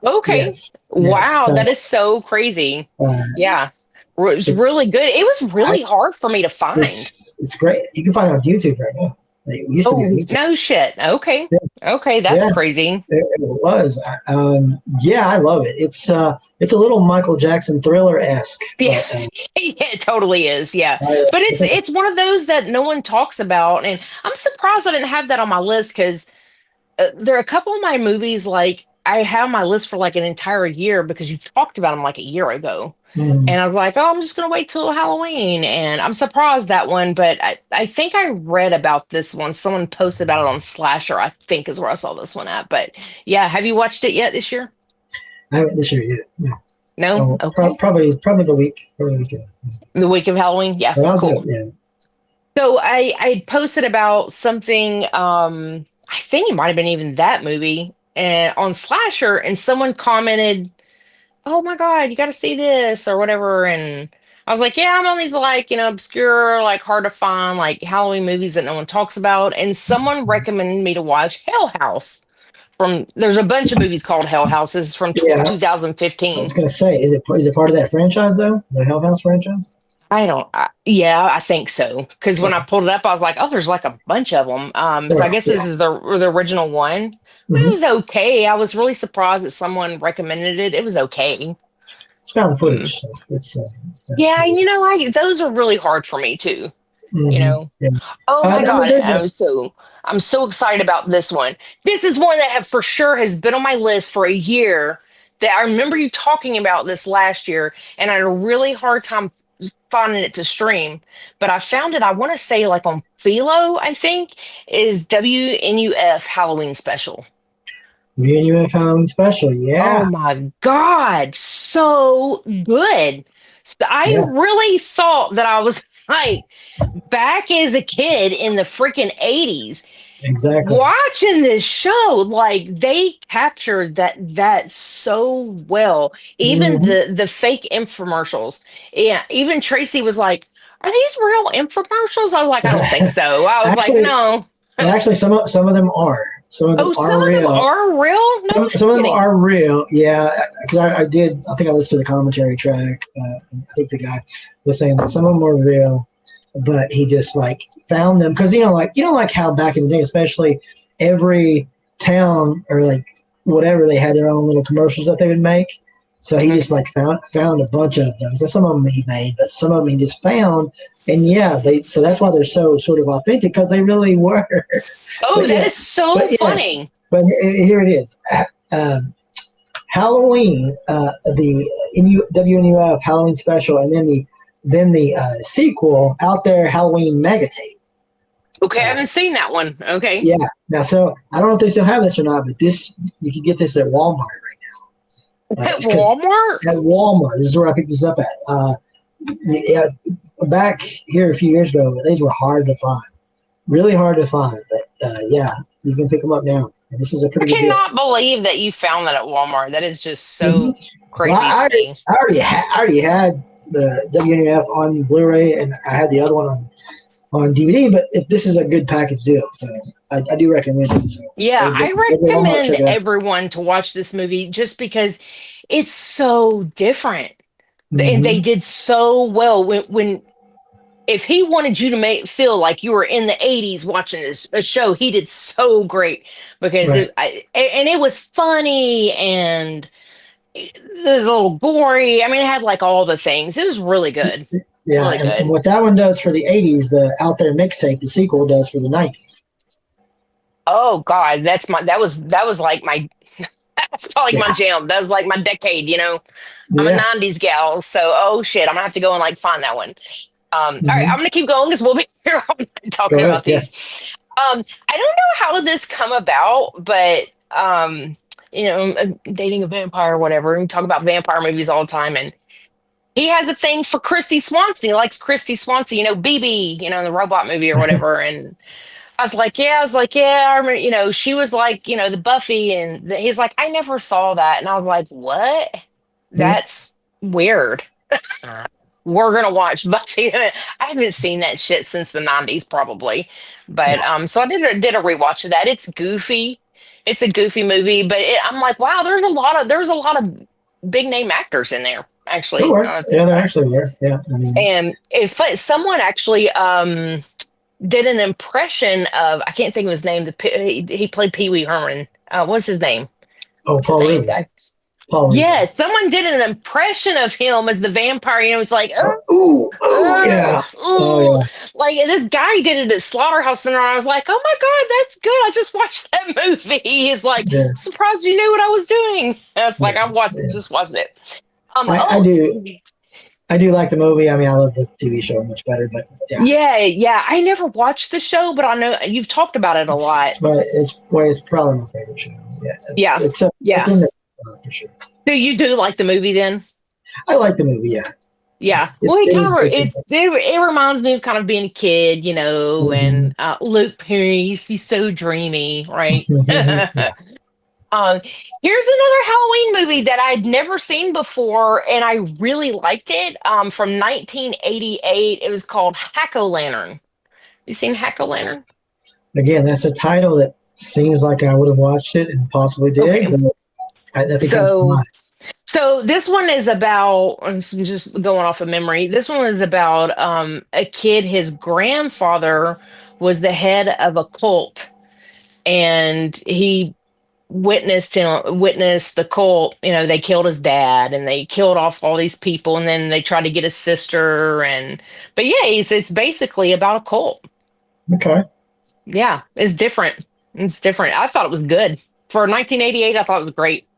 Speaker 5: Okay.
Speaker 4: Yes.
Speaker 5: Wow,
Speaker 4: So,
Speaker 5: that is so crazy. Yeah. It was really good. It was really hard for me to find.
Speaker 4: It's great. You can find it on YouTube right now. It used to be on YouTube.
Speaker 5: No shit. Okay.
Speaker 4: Yeah.
Speaker 5: Okay, that's crazy.
Speaker 4: It was. I love it. It's a little Michael Jackson Thriller-esque.
Speaker 5: Yeah. It totally is. Yeah. But it's one of those that no one talks about, and I'm surprised I didn't have that on my list because there are a couple of my movies like I have on my list for like an entire year because you talked about them like a year ago. And I was like, I'm just going to wait till Halloween. And I'm surprised that one, but I think I read about this one. Someone posted about it on Slasher, I think is where I saw this one at. But yeah, have you watched it yet this year?
Speaker 4: I haven't this year yet.
Speaker 5: No? Okay.
Speaker 4: Probably the weekend.
Speaker 5: The week of Halloween? Yeah, cool. So I posted about something, I think it might have been even that movie, and on Slasher, and someone commented, oh my God, you got to see this or whatever. And I was like, yeah, I'm on these like, obscure, like hard to find, like Halloween movies that no one talks about. And someone recommended me to watch Hell House. There's a bunch of movies called Hell House. This is from
Speaker 4: Yeah, I was
Speaker 5: 2015.
Speaker 4: gonna say, is it part of that franchise though? The Hell House franchise?
Speaker 5: Yeah, I think so. Because when I
Speaker 4: Okay.
Speaker 5: pulled it up, I was like, oh, there's like a bunch of them. So I
Speaker 4: Sure.
Speaker 5: guess
Speaker 4: Yeah.
Speaker 5: this is the original one. It
Speaker 4: Hmm.
Speaker 5: was okay. I was really surprised that someone recommended it. It was okay.
Speaker 4: It's found
Speaker 5: Mm.
Speaker 4: footage. So it's
Speaker 5: Yeah,
Speaker 4: absolutely.
Speaker 5: those are really hard for me too. you
Speaker 4: Hmm.
Speaker 5: know.
Speaker 4: Yeah.
Speaker 5: Oh my
Speaker 4: I mean,
Speaker 5: God.
Speaker 4: there's a
Speaker 5: I'm so excited about this one. This is one that have for sure has been on my list for a year that I remember you talking about this last year and I had a really hard time finding it to stream, but I found it, I want to say like on Philo, I think, is WNUF Halloween special.
Speaker 4: reunion Halloween special.
Speaker 5: Oh
Speaker 4: Yeah.
Speaker 5: my God, so good. So I
Speaker 4: Yeah.
Speaker 5: really thought that I was like back as a kid in the freaking 80s
Speaker 4: Exactly.
Speaker 5: watching this show. Like they captured that so well. Even
Speaker 4: Hmm.
Speaker 5: the fake infomercials. Yeah, even Tracy was like, are these real infomercials? I was like, I don't think so. I was like,
Speaker 4: Actually,
Speaker 5: no.
Speaker 4: actually, some of them are. Some of them
Speaker 5: Oh, some
Speaker 4: are
Speaker 5: of them
Speaker 4: real.
Speaker 5: are real? No
Speaker 4: Some of them
Speaker 5: kidding.
Speaker 4: are real. Yeah, because I think I listened to the commentary track. I think the guy was saying that some of them were real, but he just like found them because like how back in the day, especially every town or like whatever, they had their own little commercials that they would make. So he
Speaker 5: Mhm.
Speaker 4: just like found a bunch of those. And some of them he made, but some of them he just found. And yeah, they so that's why they're so sort of authentic because they really were.
Speaker 5: Oh,
Speaker 4: But
Speaker 5: that
Speaker 4: yeah,
Speaker 5: is so
Speaker 4: but yes,
Speaker 5: funny.
Speaker 4: but here it is. Um, Halloween, the WNUF Halloween special, and then the sequel out there, Halloween Mega Tape.
Speaker 5: Okay, I
Speaker 4: Uh,
Speaker 5: haven't seen that one. Okay.
Speaker 4: yeah. Now, so I don't know if they still have this or not, but this you can get this at Walmart right now.
Speaker 5: At
Speaker 4: Because
Speaker 5: Walmart?
Speaker 4: at Walmart, this is where I picked this up at. Yeah, back here a few years ago, these were hard to find, really hard to find. But yeah, you can pick them up now, and this is a
Speaker 5: I
Speaker 4: pretty good deal.
Speaker 5: cannot believe that you found that at Walmart. That is just
Speaker 4: Hmm.
Speaker 5: so
Speaker 4: Well,
Speaker 5: crazy to me.
Speaker 4: I already had the WNF on Blu-ray, and I had the other one on DVD. But this is a good package deal, so I do recommend it. So
Speaker 5: Yeah, I
Speaker 4: go to Walmart,
Speaker 5: recommend
Speaker 4: check it out.
Speaker 5: everyone to watch this movie just because it's so different. And they
Speaker 4: Hmm.
Speaker 5: did so well when if he wanted you to make feel like you were in the 80s watching a show, he did so great because
Speaker 4: Right.
Speaker 5: and it was funny and it was a little gory. I mean, it had like all the things. It was really good.
Speaker 4: Yeah,
Speaker 5: Really
Speaker 4: and
Speaker 5: good.
Speaker 4: what that one does for the '80s, the Out There mixtape, the sequel does for the '90s.
Speaker 5: Oh God, that was like my that's probably
Speaker 4: Yeah,
Speaker 5: my jam. That was like my decade. I'm a
Speaker 4: yeah.
Speaker 5: 90s gal, so oh shit, I'm gonna have to go and like find that one. All right,
Speaker 4: Hmm.
Speaker 5: I'm gonna keep going because we'll be here all night
Speaker 4: Go
Speaker 5: talking
Speaker 4: ahead.
Speaker 5: about
Speaker 4: Yeah.
Speaker 5: these. I don't know how did this come about, but I'm dating a vampire or whatever. We talk about vampire movies all the time, and he has a thing for Christy Swanson. He likes Christy Swanson, BB, in the robot movie or whatever. And I was like, yeah, I remember, she was like, the Buffy, and he's like, I never saw that, and I was like, what?
Speaker 4: Mhm.
Speaker 5: That's weird. We're gonna watch Buffy. I haven't seen that shit since the '90s, probably. But
Speaker 4: Yeah.
Speaker 5: so I did a rewatch of that. It's goofy. It's a goofy movie, but I'm like, wow, there's a lot of big name actors in there,
Speaker 4: There
Speaker 5: actually.
Speaker 4: were. Yeah, there actually were. Yeah. I mean,
Speaker 5: And if someone actually did an impression of, I can't think of his name. He played Pee Wee Herman. What's his name?
Speaker 4: oh,
Speaker 5: What's his
Speaker 4: Paul
Speaker 5: name?
Speaker 4: Rubin. Paul Rubin.
Speaker 5: Yeah, someone did an impression of him as the vampire. It's like,
Speaker 4: Oh, ooh, oh, yeah. Oh,
Speaker 5: ooh.
Speaker 4: yeah.
Speaker 5: Like this guy did it at Slaughterhouse, and I was like, oh my God, that's good. I just watched that movie. He's like,
Speaker 4: Yes.
Speaker 5: surprised you knew what I was doing. And it's like,
Speaker 4: Yeah.
Speaker 5: I watched,
Speaker 4: Yeah.
Speaker 5: just watched it.
Speaker 4: I
Speaker 5: Oh,
Speaker 4: do. I do like the movie. I mean, I love the TV show much better, but yeah,
Speaker 5: yeah, yeah. I never watched the show, but I know you've talked about it a lot.
Speaker 4: it's probably my favorite show. Yeah,
Speaker 5: Yeah,
Speaker 4: it's
Speaker 5: yeah.
Speaker 4: in there for sure.
Speaker 5: So you do like the movie then?
Speaker 4: I like the movie. Yeah,
Speaker 5: Yeah.
Speaker 4: it,
Speaker 5: Well,
Speaker 4: it is good.
Speaker 5: it reminds me of kind of being a kid,
Speaker 4: Mhm.
Speaker 5: and Luke Perry used to be so dreamy, right?
Speaker 4: Yeah.
Speaker 5: Um, Here's another Halloween movie that I'd never seen before, and I really liked it. From 1988. It was called Hack-O-Lantern. You seen Hack-O-Lantern?
Speaker 4: Again, that's a title that seems like I would have watched it and possibly did,
Speaker 5: Okay.
Speaker 4: but nothing comes to
Speaker 5: So
Speaker 4: mind.
Speaker 5: So this one is about, I'm just going off of memory. This one is about a kid. His grandfather was the head of a cult, and he witnessed the cult. You know, they killed his dad, and they killed off all these people, and then they tried to get his sister. But yeah, it's basically about a cult.
Speaker 4: Okay.
Speaker 5: Yeah, it's different. It's different. I thought it was good for 1988. I thought it was great.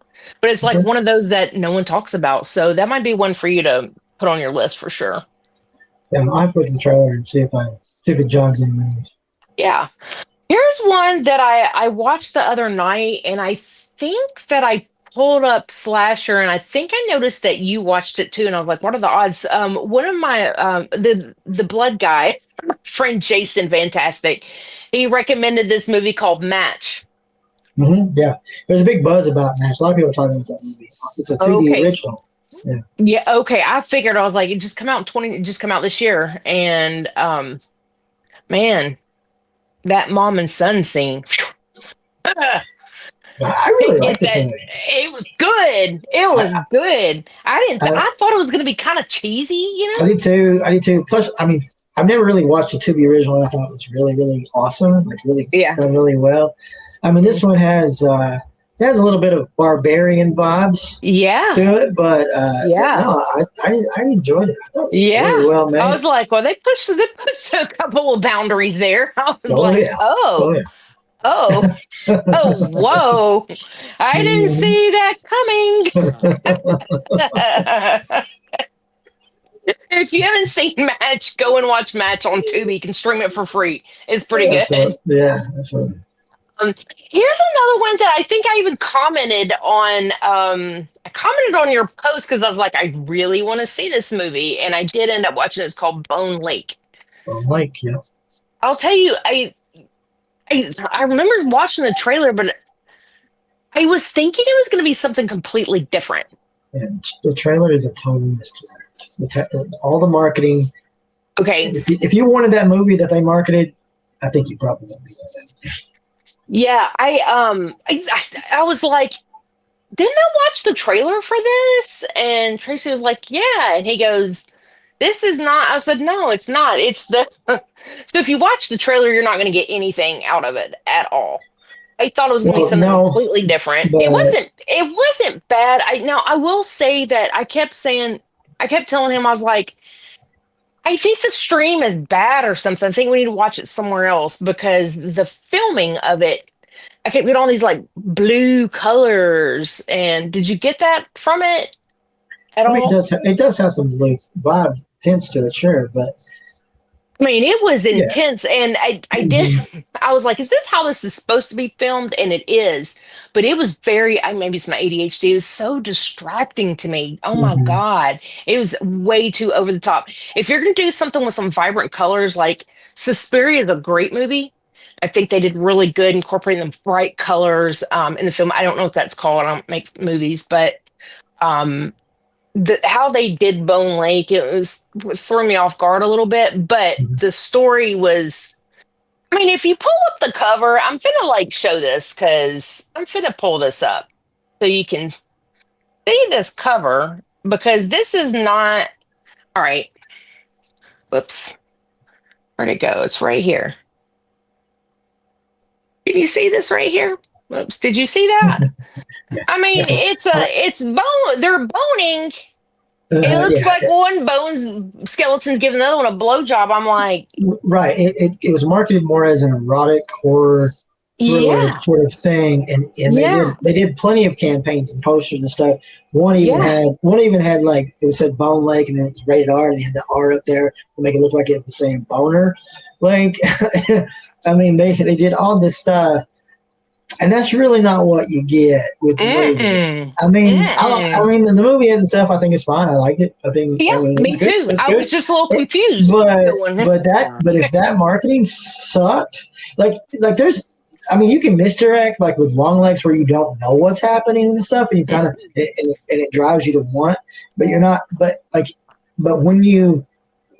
Speaker 5: But it's like
Speaker 4: Okay.
Speaker 5: one of those that no one talks about. So that might be one for you to put on your list for sure.
Speaker 4: Yeah, I'll have to look at the trailer and see if it jogs any memories.
Speaker 5: Yeah. Here's one that I watched the other night, and I think that I pulled up Slasher, and I think I noticed that you watched it too. And I was like, what are the odds? One of my the blood guy, friend Jason, fantastic. He recommended this movie called Match.
Speaker 4: Yeah, there's a big buzz about Match. A lot of people are talking about that movie. It's a 2D
Speaker 5: Okay.
Speaker 4: original. Yeah.
Speaker 5: Yeah, okay. I figured I was like, it just come out it just come out this year. And man, that mom and son scene. I
Speaker 4: I really like this
Speaker 5: that.
Speaker 4: movie.
Speaker 5: It was good. It was good. I thought it was gonna be kind of cheesy, you
Speaker 4: I
Speaker 5: know?
Speaker 4: did too. I did too. Plus, I mean, I've never really watched the 2D original. I thought it was really, really awesome. Like really
Speaker 5: Yeah.
Speaker 4: done really well. I mean, this one has a little bit of barbarian vibes
Speaker 5: Yeah.
Speaker 4: to it, but
Speaker 5: Yeah.
Speaker 4: no, I enjoyed it. I thought it was
Speaker 5: Yeah.
Speaker 4: really well made.
Speaker 5: I was like, well, they pushed a couple of boundaries there. I was
Speaker 4: Oh,
Speaker 5: like,
Speaker 4: yeah.
Speaker 5: oh,
Speaker 4: yeah.
Speaker 5: oh, oh, whoa. I didn't see that coming. If you haven't seen Match, go and watch Match on Tubi. You can stream it for free. It's pretty good.
Speaker 4: Absolutely. Yeah, absolutely.
Speaker 5: Here's another one that I think I even commented on. I commented on your post because I was like, I really want to see this movie, and I did end up watching it. It's called Bone Lake.
Speaker 4: Mike, yeah.
Speaker 5: I'll tell you, I remember watching the trailer, but I was thinking it was going to be something completely different.
Speaker 4: And the trailer is a total misdirect. All the marketing.
Speaker 5: Okay.
Speaker 4: If you wanted that movie that they marketed, I think you probably wouldn't be that.
Speaker 5: Yeah, I was like, didn't I watch the trailer for this? And Tracy was like, yeah. And he goes, this is not. I said, no, it's not. It's the. So if you watch the trailer, you're not going to get anything out of it at all. I thought it was going to be something completely different. It wasn't. It wasn't bad. I will say that I kept telling him, I was like, I think the stream is bad or something. I think we need to watch it somewhere else because the filming of it, I kept getting all these like blue colors. And did you get that from it at all?
Speaker 4: It does have some blue vibe tints to it, sure, but
Speaker 5: I mean, it was intense, and I was like, is this how this is supposed to be filmed? And it is, but it was maybe it's my ADHD. It was so distracting to me. Oh my God. It was way too over the top. If you're going to do something with some vibrant colors, like Suspiria is a great movie. I think they did really good incorporating the bright colors in the film. I don't know what that's called. I don't make movies, but how they did Bone Lake, it threw me off guard a little bit, but the story was, I mean, if you pull up the cover, I'm finna like show this because I'm finna pull this up so you can see this cover because this is not, all right. Whoops. Where'd it go? It's right here. Can you see this right here? Whoops. Did you see that? I mean, it's bone. They're boning. It looks like one skeleton's giving the other one a blowjob. I'm like,
Speaker 4: right. It was marketed more as an erotic horror thriller sort of thing, and they did plenty of campaigns and posters and stuff. One even had like it said Bone Lake and it was rated R, and they had the R up there to make it look like it was saying boner. Like, I mean, they did all this stuff. And that's really not what you get with the movie. I mean, I mean, the movie as itself, I think is fine. I liked it. I think
Speaker 5: me too. I was just a little confused.
Speaker 4: But if that marketing sucked, like there's I mean, you can misdirect like with long legs where you don't know what's happening and stuff, and you kind of and it drives you to want, but you're not. But when you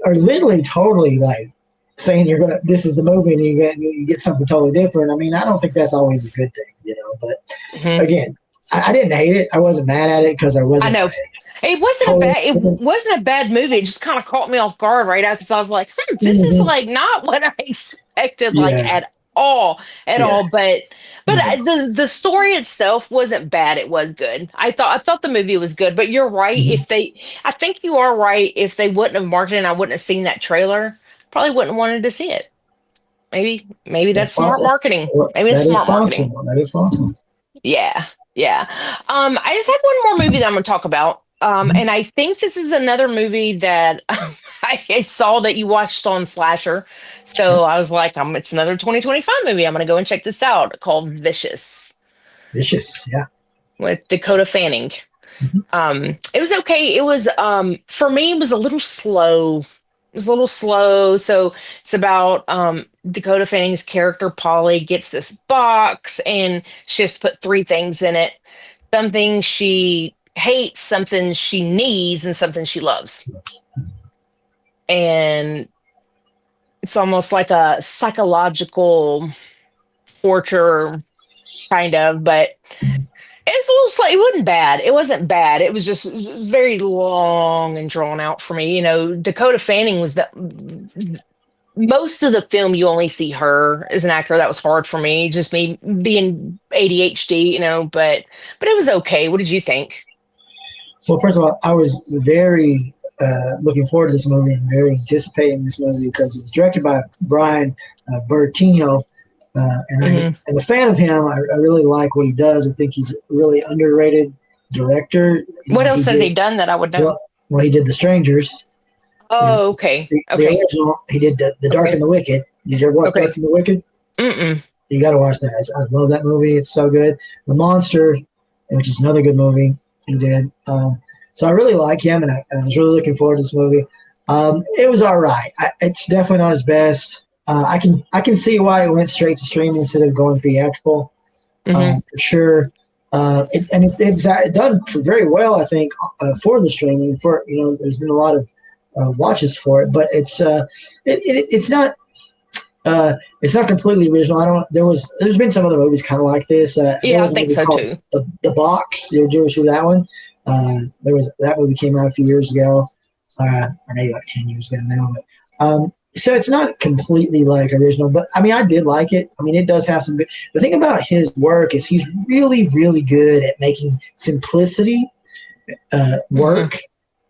Speaker 4: are literally totally like saying this is the movie, and you get something totally different. I mean, I don't think that's always a good thing, But again, I didn't hate it. I wasn't mad at it because I wasn't.
Speaker 5: I know. It wasn't a bad movie. It just kind of caught me off guard right out because I was like, this is like not what I expected, like at all. But the story itself wasn't bad. It was good. I thought the movie was good. But you're right. I think you are right. If they wouldn't have marketed and I wouldn't have seen that trailer, probably wouldn't have wanted to see it. Maybe that's smart marketing. Maybe it's smart marketing.
Speaker 4: That is possible.
Speaker 5: Yeah. I just have one more movie that I'm going to talk about. And I think this is another movie that I saw that you watched on Slasher. So I was like, it's another 2025 movie. I'm going to go and check this out called Vicious.
Speaker 4: Vicious, yeah.
Speaker 5: With Dakota Fanning. It was okay. It was, for me, it was a little slow. It was a little slow. So it's about Dakota Fanning's character, Polly, gets this box and she has to put 3 things in it. Something she hates, something she needs, and something she loves. And it's almost like a psychological torture, kind of, but it's a little slow. It wasn't bad. It wasn't bad. It was just very long and drawn out for me. Dakota Fanning was most of the film you only see her as an actor. That was hard for me, just me being ADHD, but it was okay. What did you think?
Speaker 4: Well, first of all, I was very looking forward to this movie and very anticipating this movie because it was directed by Brian Bertino, and I'm a fan of him. I really like what he does. I think he's a really underrated director.
Speaker 5: What else has he done that I would know?
Speaker 4: Well, he did The Strangers.
Speaker 5: Oh, okay.
Speaker 4: The original, he did the Dark and the Wicked. Did you ever watch Dark and the Wicked?
Speaker 5: Mm-mm.
Speaker 4: You got to watch that. I love that movie. It's so good. The Monster, which is another good movie he did. So I really like him, and I was really looking forward to this movie. It was all right. It's definitely not his best. I can see why it went straight to streaming instead of going theatrical. For sure. It's done very well, I think, for the streaming. There's been a lot of watches for it, but it's not completely original. There's been some other movies kind of like this.
Speaker 5: I think so too.
Speaker 4: The Box. You ever see that one? That movie came out a few years ago, or maybe like 10 years ago now. But so it's not completely like original, but I mean, I did like it. I mean, it does have some good. The thing about his work is he's really, really good at making simplicity work.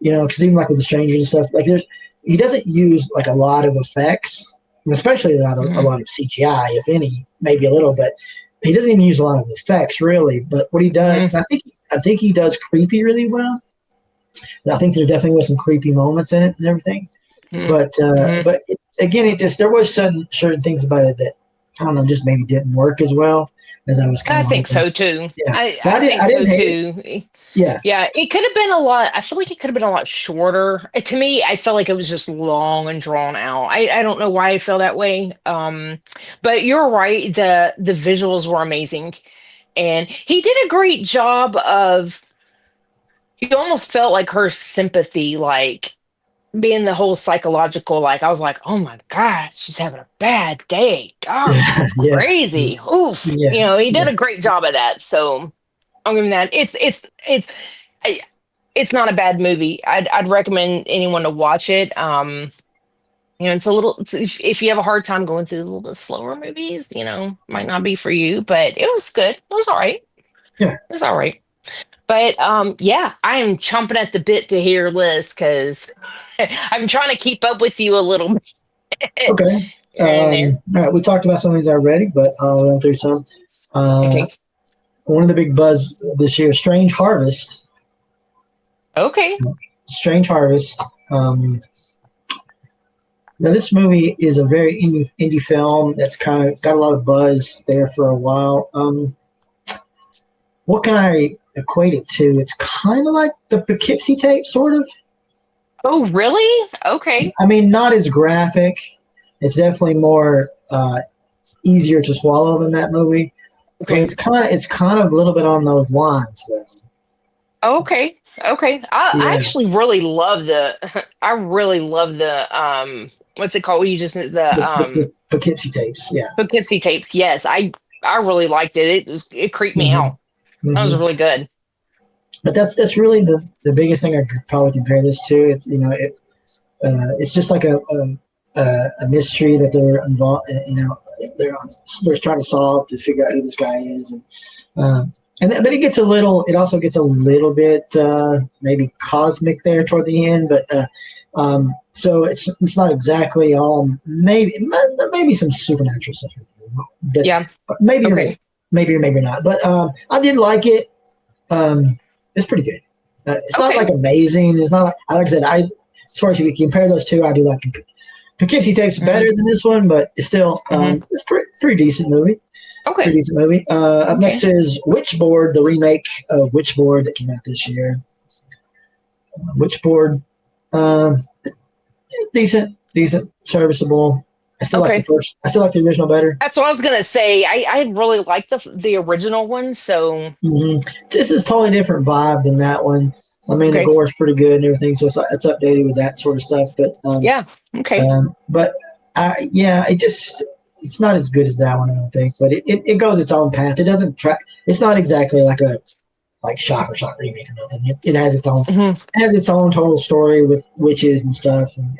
Speaker 4: Because even like with The Strangers and stuff, like he doesn't use like a lot of effects, especially not a lot of CGI, if any, maybe a little, but he doesn't even use a lot of effects really. But what he does, and I think he does creepy really well. I think there definitely was some creepy moments in it and everything. But again, there was certain things about it that I don't know, just maybe didn't work as well as I was.
Speaker 5: I think so too.
Speaker 4: Yeah.
Speaker 5: I think so too.
Speaker 4: Yeah.
Speaker 5: It could have been a lot. I feel like it could have been a lot shorter. To me, I felt like it was just long and drawn out. I don't know why I feel that way. But you're right. The visuals were amazing, and he did a great job of. You almost felt like her sympathy, like being the whole psychological. Like I was like, oh my God, she's having a bad day. God, that's crazy. Oof. He did a great job of that. So I'll give him that. It's not a bad movie. I'd recommend anyone to watch it. It's a little. If you have a hard time going through a little bit slower movies, might not be for you. But it was good. It was all right.
Speaker 4: Yeah,
Speaker 5: it was all right. But I am chomping at the bit to hear list because I'm trying to keep up with you a little bit.
Speaker 4: Okay. All right. We talked about some of these already, but I'll run through some.
Speaker 5: Okay.
Speaker 4: One of the big buzz this year, Strange Harvest.
Speaker 5: Okay.
Speaker 4: Strange Harvest. Now, this movie is a very indie film that's kind of got a lot of buzz there for a while. What can I equate it to? It's kind of like the Poughkeepsie tape, sort of.
Speaker 5: Oh, really? Okay.
Speaker 4: I mean, not as graphic. It's definitely more easier to swallow than that movie. But
Speaker 5: Okay.
Speaker 4: it's kind of a little bit on those lines though.
Speaker 5: Okay. Okay. I
Speaker 4: Yeah.
Speaker 5: actually really love the I really love the what's it called? You just the
Speaker 4: The Poughkeepsie tapes. Yeah.
Speaker 5: Poughkeepsie tapes. Yes, I really liked it. It creeped me
Speaker 4: hmm
Speaker 5: out. That was
Speaker 4: hmm
Speaker 5: really good.
Speaker 4: But that's really the biggest thing I could probably compare this to. It's it's just like a mystery that they're involved. They're trying to solve to figure out who this guy is, but it also gets a little bit maybe cosmic there toward the end. But so it's not exactly all. Maybe some supernatural stuff, but
Speaker 5: Yeah.
Speaker 4: maybe
Speaker 5: Okay.
Speaker 4: maybe or maybe not. But I did like it. It's pretty good. It's not
Speaker 5: Okay.
Speaker 4: like amazing. It's not like I said. As far as you compare those two, I do like Poughkeepsie Tapes better than this one, but it's still it's pretty decent movie.
Speaker 5: Okay.
Speaker 4: Pretty decent movie. Up
Speaker 5: Okay.
Speaker 4: next is Witchboard, the remake of Witchboard that came out this year. Witchboard, decent, serviceable. I still like the
Speaker 5: Okay.
Speaker 4: first. I still like the original better.
Speaker 5: That's what I was gonna say. I really like the original one. So
Speaker 4: This is totally different vibe than that one. I mean, the
Speaker 5: okay.
Speaker 4: gore is pretty good and everything, so it's updated with that sort of stuff. But
Speaker 5: Yeah. Okay.
Speaker 4: but it's not as good as that one, I don't think. But it goes its own path. It doesn't try. It's not exactly like a Shock remake or nothing. It has its own.
Speaker 5: Mhm.
Speaker 4: It has its own total story with witches and stuff, and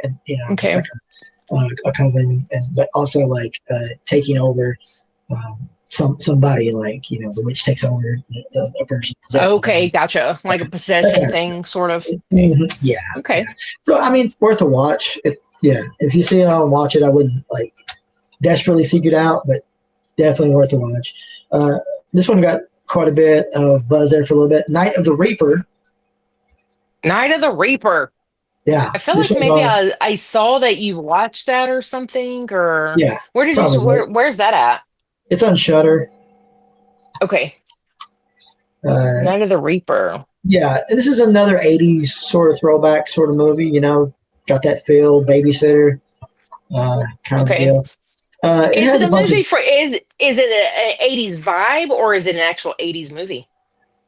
Speaker 5: Okay.
Speaker 4: just like a coven, but also like taking over somebody, like the witch takes over a person.
Speaker 5: Okay. Gotcha. Like a
Speaker 4: that
Speaker 5: possession
Speaker 4: kind of
Speaker 5: thing, sort of.
Speaker 4: Yeah.
Speaker 5: Okay.
Speaker 4: So I mean, worth a watch. If you see it on, watch it. I wouldn't desperately seek it out, but definitely worth a watch. This one got quite a bit of buzz there for a little bit. Night of the Reaper.
Speaker 5: Night of the Reaper.
Speaker 4: Yeah,
Speaker 5: I feel
Speaker 4: this
Speaker 5: like
Speaker 4: one's
Speaker 5: maybe
Speaker 4: on-
Speaker 5: I saw that you watched that or something, or
Speaker 4: Yeah,
Speaker 5: where did
Speaker 4: probably.
Speaker 5: where's that at?
Speaker 4: It's on Shudder.
Speaker 5: Okay. Night of the Reaper.
Speaker 4: Yeah, and this is another '80s sort of throwback sort of movie. Got that feel, babysitter kind of
Speaker 5: Okay.
Speaker 4: deal. It
Speaker 5: Is
Speaker 4: has
Speaker 5: it
Speaker 4: a
Speaker 5: a
Speaker 4: bunch
Speaker 5: movie
Speaker 4: of
Speaker 5: for is it an 80s vibe or is it an actual 80s movie?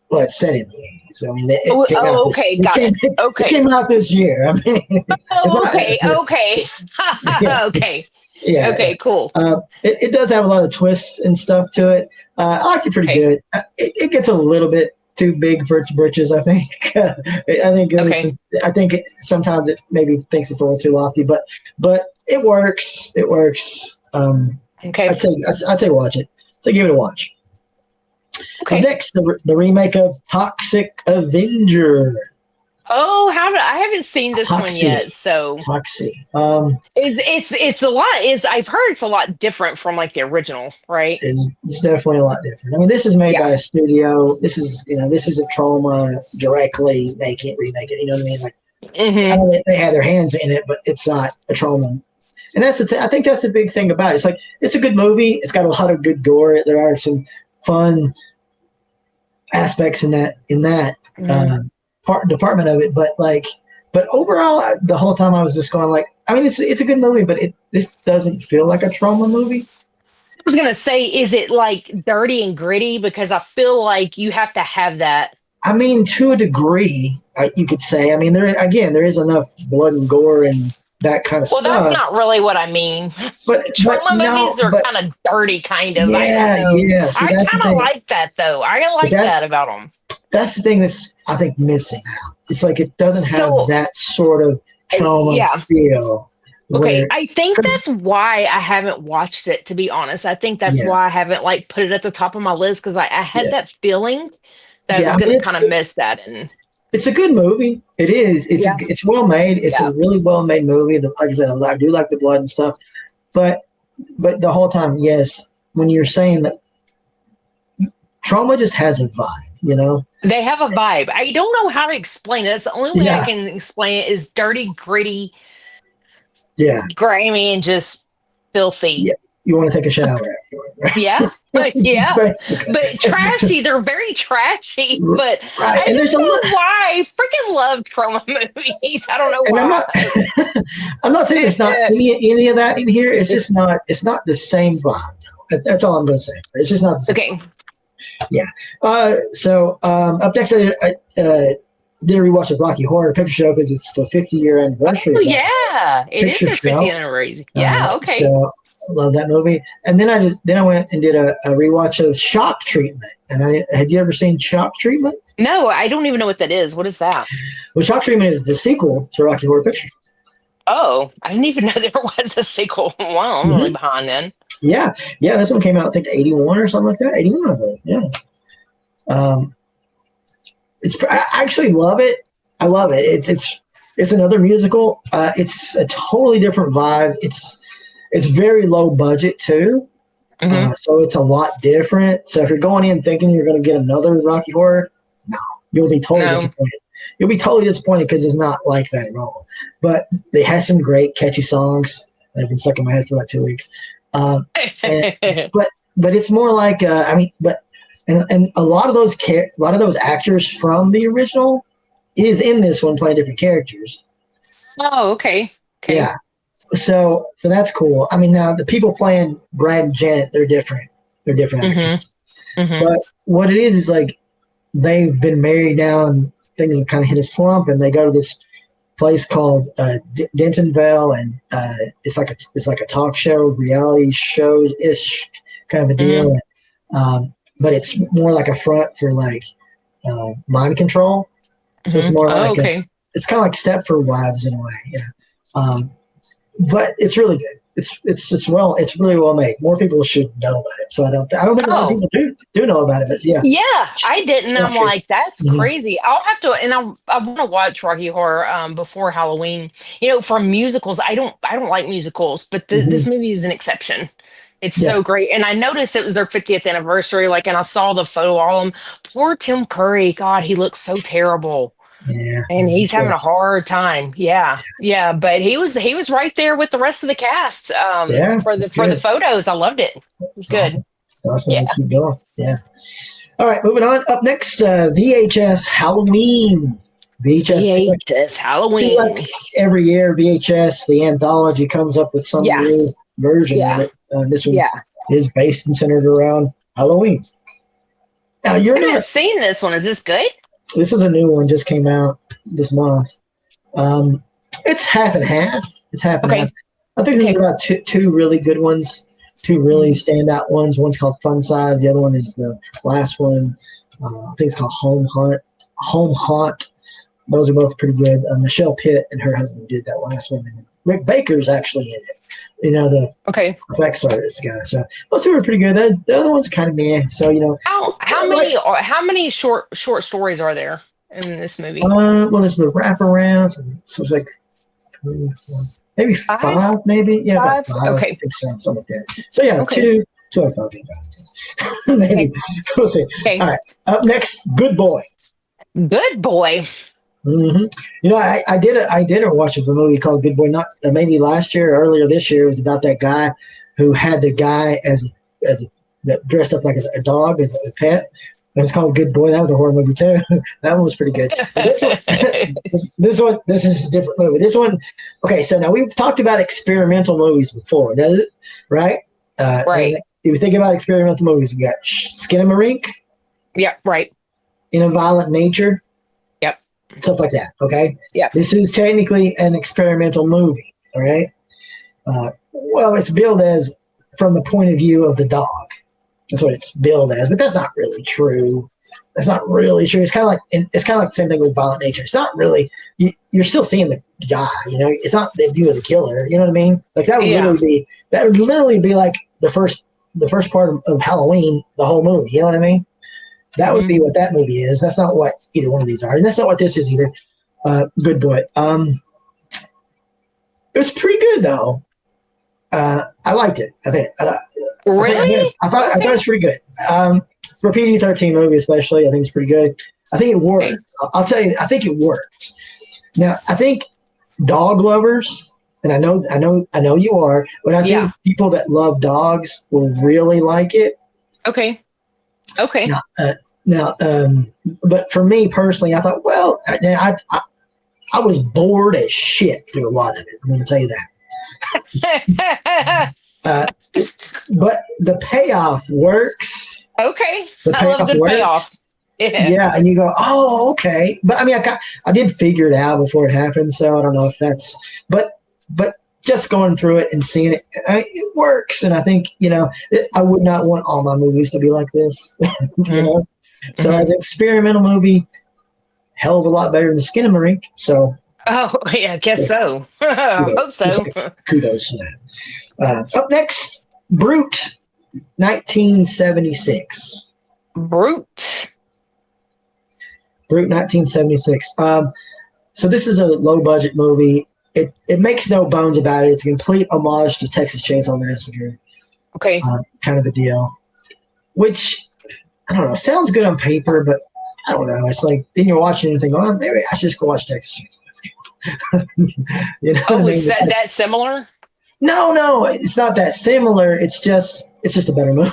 Speaker 4: well, it's set in the '80s. I mean,
Speaker 5: Oh,
Speaker 4: it came out this.
Speaker 5: okay,
Speaker 4: It
Speaker 5: got
Speaker 4: came,
Speaker 5: it.
Speaker 4: it
Speaker 5: Okay.
Speaker 4: came out this year. I mean, it's
Speaker 5: Oh,
Speaker 4: not.
Speaker 5: okay, okay.
Speaker 4: Yeah,
Speaker 5: Okay.
Speaker 4: yeah.
Speaker 5: Okay, cool.
Speaker 4: It does have a lot of twists and stuff to it. I liked it pretty
Speaker 5: Okay.
Speaker 4: good. It gets a little bit too big for its britches, I think.
Speaker 5: Okay.
Speaker 4: I think sometimes it maybe thinks it's a little too lofty, but it works. It works.
Speaker 5: Okay.
Speaker 4: I'd say watch it. So give it a watch. Up
Speaker 5: Okay.
Speaker 4: next, the remake of Toxic Avenger.
Speaker 5: Oh, I haven't seen this one
Speaker 4: Toxic.
Speaker 5: yet. So
Speaker 4: Toxic.
Speaker 5: it's a lot I've heard it's a lot different from like the original, right?
Speaker 4: It's definitely a lot different. I mean, this is made by a studio. This is a Trauma directly remake it. You know what I mean? Like,
Speaker 5: Mm-hmm.
Speaker 4: I know they had their hands in it, but it's not a Trauma. And that's the thing. I think that's the big thing about it. It's like it's a good movie. It's got a lot of good gore. There are some fun aspects in that department of it, but overall, the whole time I was just going like, I mean, it's a good movie, but this doesn't feel like a Trauma movie.
Speaker 5: I was gonna say, is it like dirty and gritty? Because I feel like you have to have that.
Speaker 4: I mean, to a degree, you could say. I mean, there is enough blood and gore and that kind of
Speaker 5: Well,
Speaker 4: stuff.
Speaker 5: that's not really what I mean.
Speaker 4: But
Speaker 5: Trauma
Speaker 4: no,
Speaker 5: movies are
Speaker 4: but-
Speaker 5: kind of dirty, kind of.
Speaker 4: Yeah. See,
Speaker 5: I
Speaker 4: that's the
Speaker 5: kind of
Speaker 4: thing.
Speaker 5: like that though. I like that about them.
Speaker 4: That's the thing that's, I think, missing out. It's like it doesn't have
Speaker 5: So-
Speaker 4: that sort of Trauma
Speaker 5: Yeah.
Speaker 4: feel.
Speaker 5: Okay,
Speaker 4: where-
Speaker 5: I think that's why I haven't watched it. To be honest, I think that's
Speaker 4: Yeah.
Speaker 5: why I haven't like put it at the top of my list because I had
Speaker 4: Yeah.
Speaker 5: that feeling that
Speaker 4: Yeah,
Speaker 5: I was
Speaker 4: I mean,
Speaker 5: going to
Speaker 4: it's
Speaker 5: kind of
Speaker 4: good.
Speaker 5: miss that. And
Speaker 4: It's a good movie. It is. It's well made. It's
Speaker 5: Yeah.
Speaker 4: a really well made movie. Like I said, I do like the blood and stuff, but the whole time, yes, when you're saying that Trauma just has a vibe,
Speaker 5: they have a vibe. I don't know how to explain it. That's the only way I
Speaker 4: Yeah.
Speaker 5: can explain it is dirty, gritty,
Speaker 4: Yeah.
Speaker 5: grimy, and just filthy.
Speaker 4: Yeah. You want to take a shower afterward, right?
Speaker 5: Yeah, yeah.
Speaker 4: Basically.
Speaker 5: But trashy, they're very trashy. But
Speaker 4: Right,
Speaker 5: I
Speaker 4: and
Speaker 5: don't
Speaker 4: there's a
Speaker 5: know
Speaker 4: lot.
Speaker 5: why. I freaking love Trauma movies. I don't know
Speaker 4: And
Speaker 5: why.
Speaker 4: I'm not saying there's not any of that in here. It's just not. It's not the same vibe. That's all I'm going to say. It's just not the same.
Speaker 5: Okay.
Speaker 4: Yeah. Up next, I did a rewatch of Rocky Horror Picture Show because it's the 50-year anniversary.
Speaker 5: Oh
Speaker 4: of that
Speaker 5: yeah, it is
Speaker 4: picture
Speaker 5: their
Speaker 4: show.
Speaker 5: 50th anniversary. Yeah. Okay.
Speaker 4: So I love that movie. And then I went and did a rewatch of Shock Treatment. And had you ever seen Shock Treatment?
Speaker 5: No, I don't even know what that is. What is that?
Speaker 4: Well, Shock Treatment is the sequel to Rocky Horror Picture Show.
Speaker 5: Oh, I didn't even know there was a sequel. Wow, I'm really behind then.
Speaker 4: Yeah. This one came out, I think, 81 or something like that. 81, I think. Yeah. I actually love it. I love it. It's another musical. It's a totally different vibe. It's very low budget too. So it's a lot different. So if you're going in thinking you're going to get another Rocky Horror, no, you'll be totally disappointed. You'll be totally disappointed because it's not like that at all. But they have some great catchy songs that have been stuck in my head for like 2 weeks. But it's more like and a lot of those actors from the original is in this one playing different characters.
Speaker 5: Oh, okay.
Speaker 4: Yeah. So that's cool. I mean, now the people playing Brad and Janet, they're different. They're different actors. But what it is like they've been married now and things have kind of hit a slump, and they go to this place called Dentonville, and it's like a talk show, reality shows ish kind of a deal. But it's more like a front for like mind control. So it's more like it's kind of like Stepford Wives in a way. Yeah. But it's really good. It's really well made. More people should know about it. So I don't think a lot of people do know about it. But yeah.
Speaker 5: Yeah, I didn't. I'm like, that's crazy. I'll have to, and I want to watch Rocky Horror before Halloween. You know, for musicals, I don't like musicals, but this movie is an exception. It's so great. And I noticed it was their 50th anniversary. Like, and I saw the photo of them. Poor Tim Curry. God, he looks so terrible.
Speaker 4: Yeah.
Speaker 5: And he's having a hard time. Yeah. Yeah. But he was right there with the rest of the cast for the photos. I loved it. It was good.
Speaker 4: Awesome. Yeah. Let's keep going. Yeah. All right. Moving on. Up next, VHS Halloween. VHS Halloween. Seems like every year, VHS, the anthology, comes up with some new version of it. This one is based and centered around Halloween. Now,
Speaker 5: I haven't seen this one. Is this good?
Speaker 4: This is a new one, just came out this month. It's half and half. It's half and half. I think there's about two really good ones, two really standout ones. One's called Fun Size. The other one is the last one. I think it's called Home Haunt. Those are both pretty good. Michelle Pitt and her husband did that last one. And Rick Baker's actually in it. You know, the effects artist guy. So those two are pretty good. The other ones are kind of meh. So
Speaker 5: how many short stories are there in this movie?
Speaker 4: Well, there's the wraparounds, and so it's like 3, 4, maybe 5, maybe about 5.
Speaker 5: Okay,
Speaker 4: I think so, something like that. So yeah, 2 out of 5. Maybe we'll see. Okay. All right, up next, Good Boy.
Speaker 5: Good Boy.
Speaker 4: You know, I did a watch of a movie called Good Boy. Not maybe last year or earlier this year. It was about that guy who had the guy as that dressed up like a dog as a pet. It was called Good Boy. That was a horror movie too. That one was pretty good. This is a different movie. This one, okay. So now we've talked about experimental movies before, right?
Speaker 5: Right.
Speaker 4: If you think about experimental movies, you got Skinamarink.
Speaker 5: Yeah. Right.
Speaker 4: In a Violent Nature. Stuff like that, okay?
Speaker 5: Yeah.
Speaker 4: This is technically an experimental movie, all right? Well, it's billed as from the point of view of the dog. That's what it's billed as, but that's not really true. That's not really true. It's kind of like the same thing with Violent Nature. It's not really. You're still seeing the guy, you know. It's not the view of the killer. You know what I mean? Like that would literally be like the first part of Halloween, the whole movie. You know what I mean? That would be what that movie is. That's not what either one of these are. And that's not what this is either. Good Boy. It was pretty good, though. I liked it. I think.
Speaker 5: Really?
Speaker 4: I thought it was pretty good. For a PG-13 movie especially, I think it's pretty good. I think it worked. Okay. I'll tell you, I think it worked. Now, I think dog lovers, and I know you are, but I think people that love dogs will really like it.
Speaker 5: Okay.
Speaker 4: Now, but for me personally, I thought, well, I was bored as shit through a lot of it. I'm going to tell you that. Uh, but the payoff works.
Speaker 5: Okay.
Speaker 4: The
Speaker 5: I love a
Speaker 4: payoff
Speaker 5: good
Speaker 4: works.
Speaker 5: payoff. Yeah.
Speaker 4: Yeah, and you go, oh, okay. But I mean, I did figure it out before it happened, so I don't know if that's. But just going through it and seeing it, it works. And I think I would not want all my movies to be like this.
Speaker 5: Mm-hmm.
Speaker 4: So
Speaker 5: Mm-hmm.
Speaker 4: as an experimental movie, hell of a lot better than Skinamarink. So
Speaker 5: Oh, yeah, I guess so. I hope so.
Speaker 4: kudos to that. Up next, Brute, 1976.
Speaker 5: Brute.
Speaker 4: Brute, 1976. So this is a low budget movie. It makes no bones about it. It's a complete homage to Texas Chainsaw Massacre,
Speaker 5: Okay.
Speaker 4: kind of a deal. Which I don't know, sounds good on paper, but I don't know. It's like then you're watching and you think, oh, maybe I should just go watch Texas Chainsaw Massacre. You know what I mean?
Speaker 5: Is that similar?
Speaker 4: No, it's not that similar. It's just a better movie.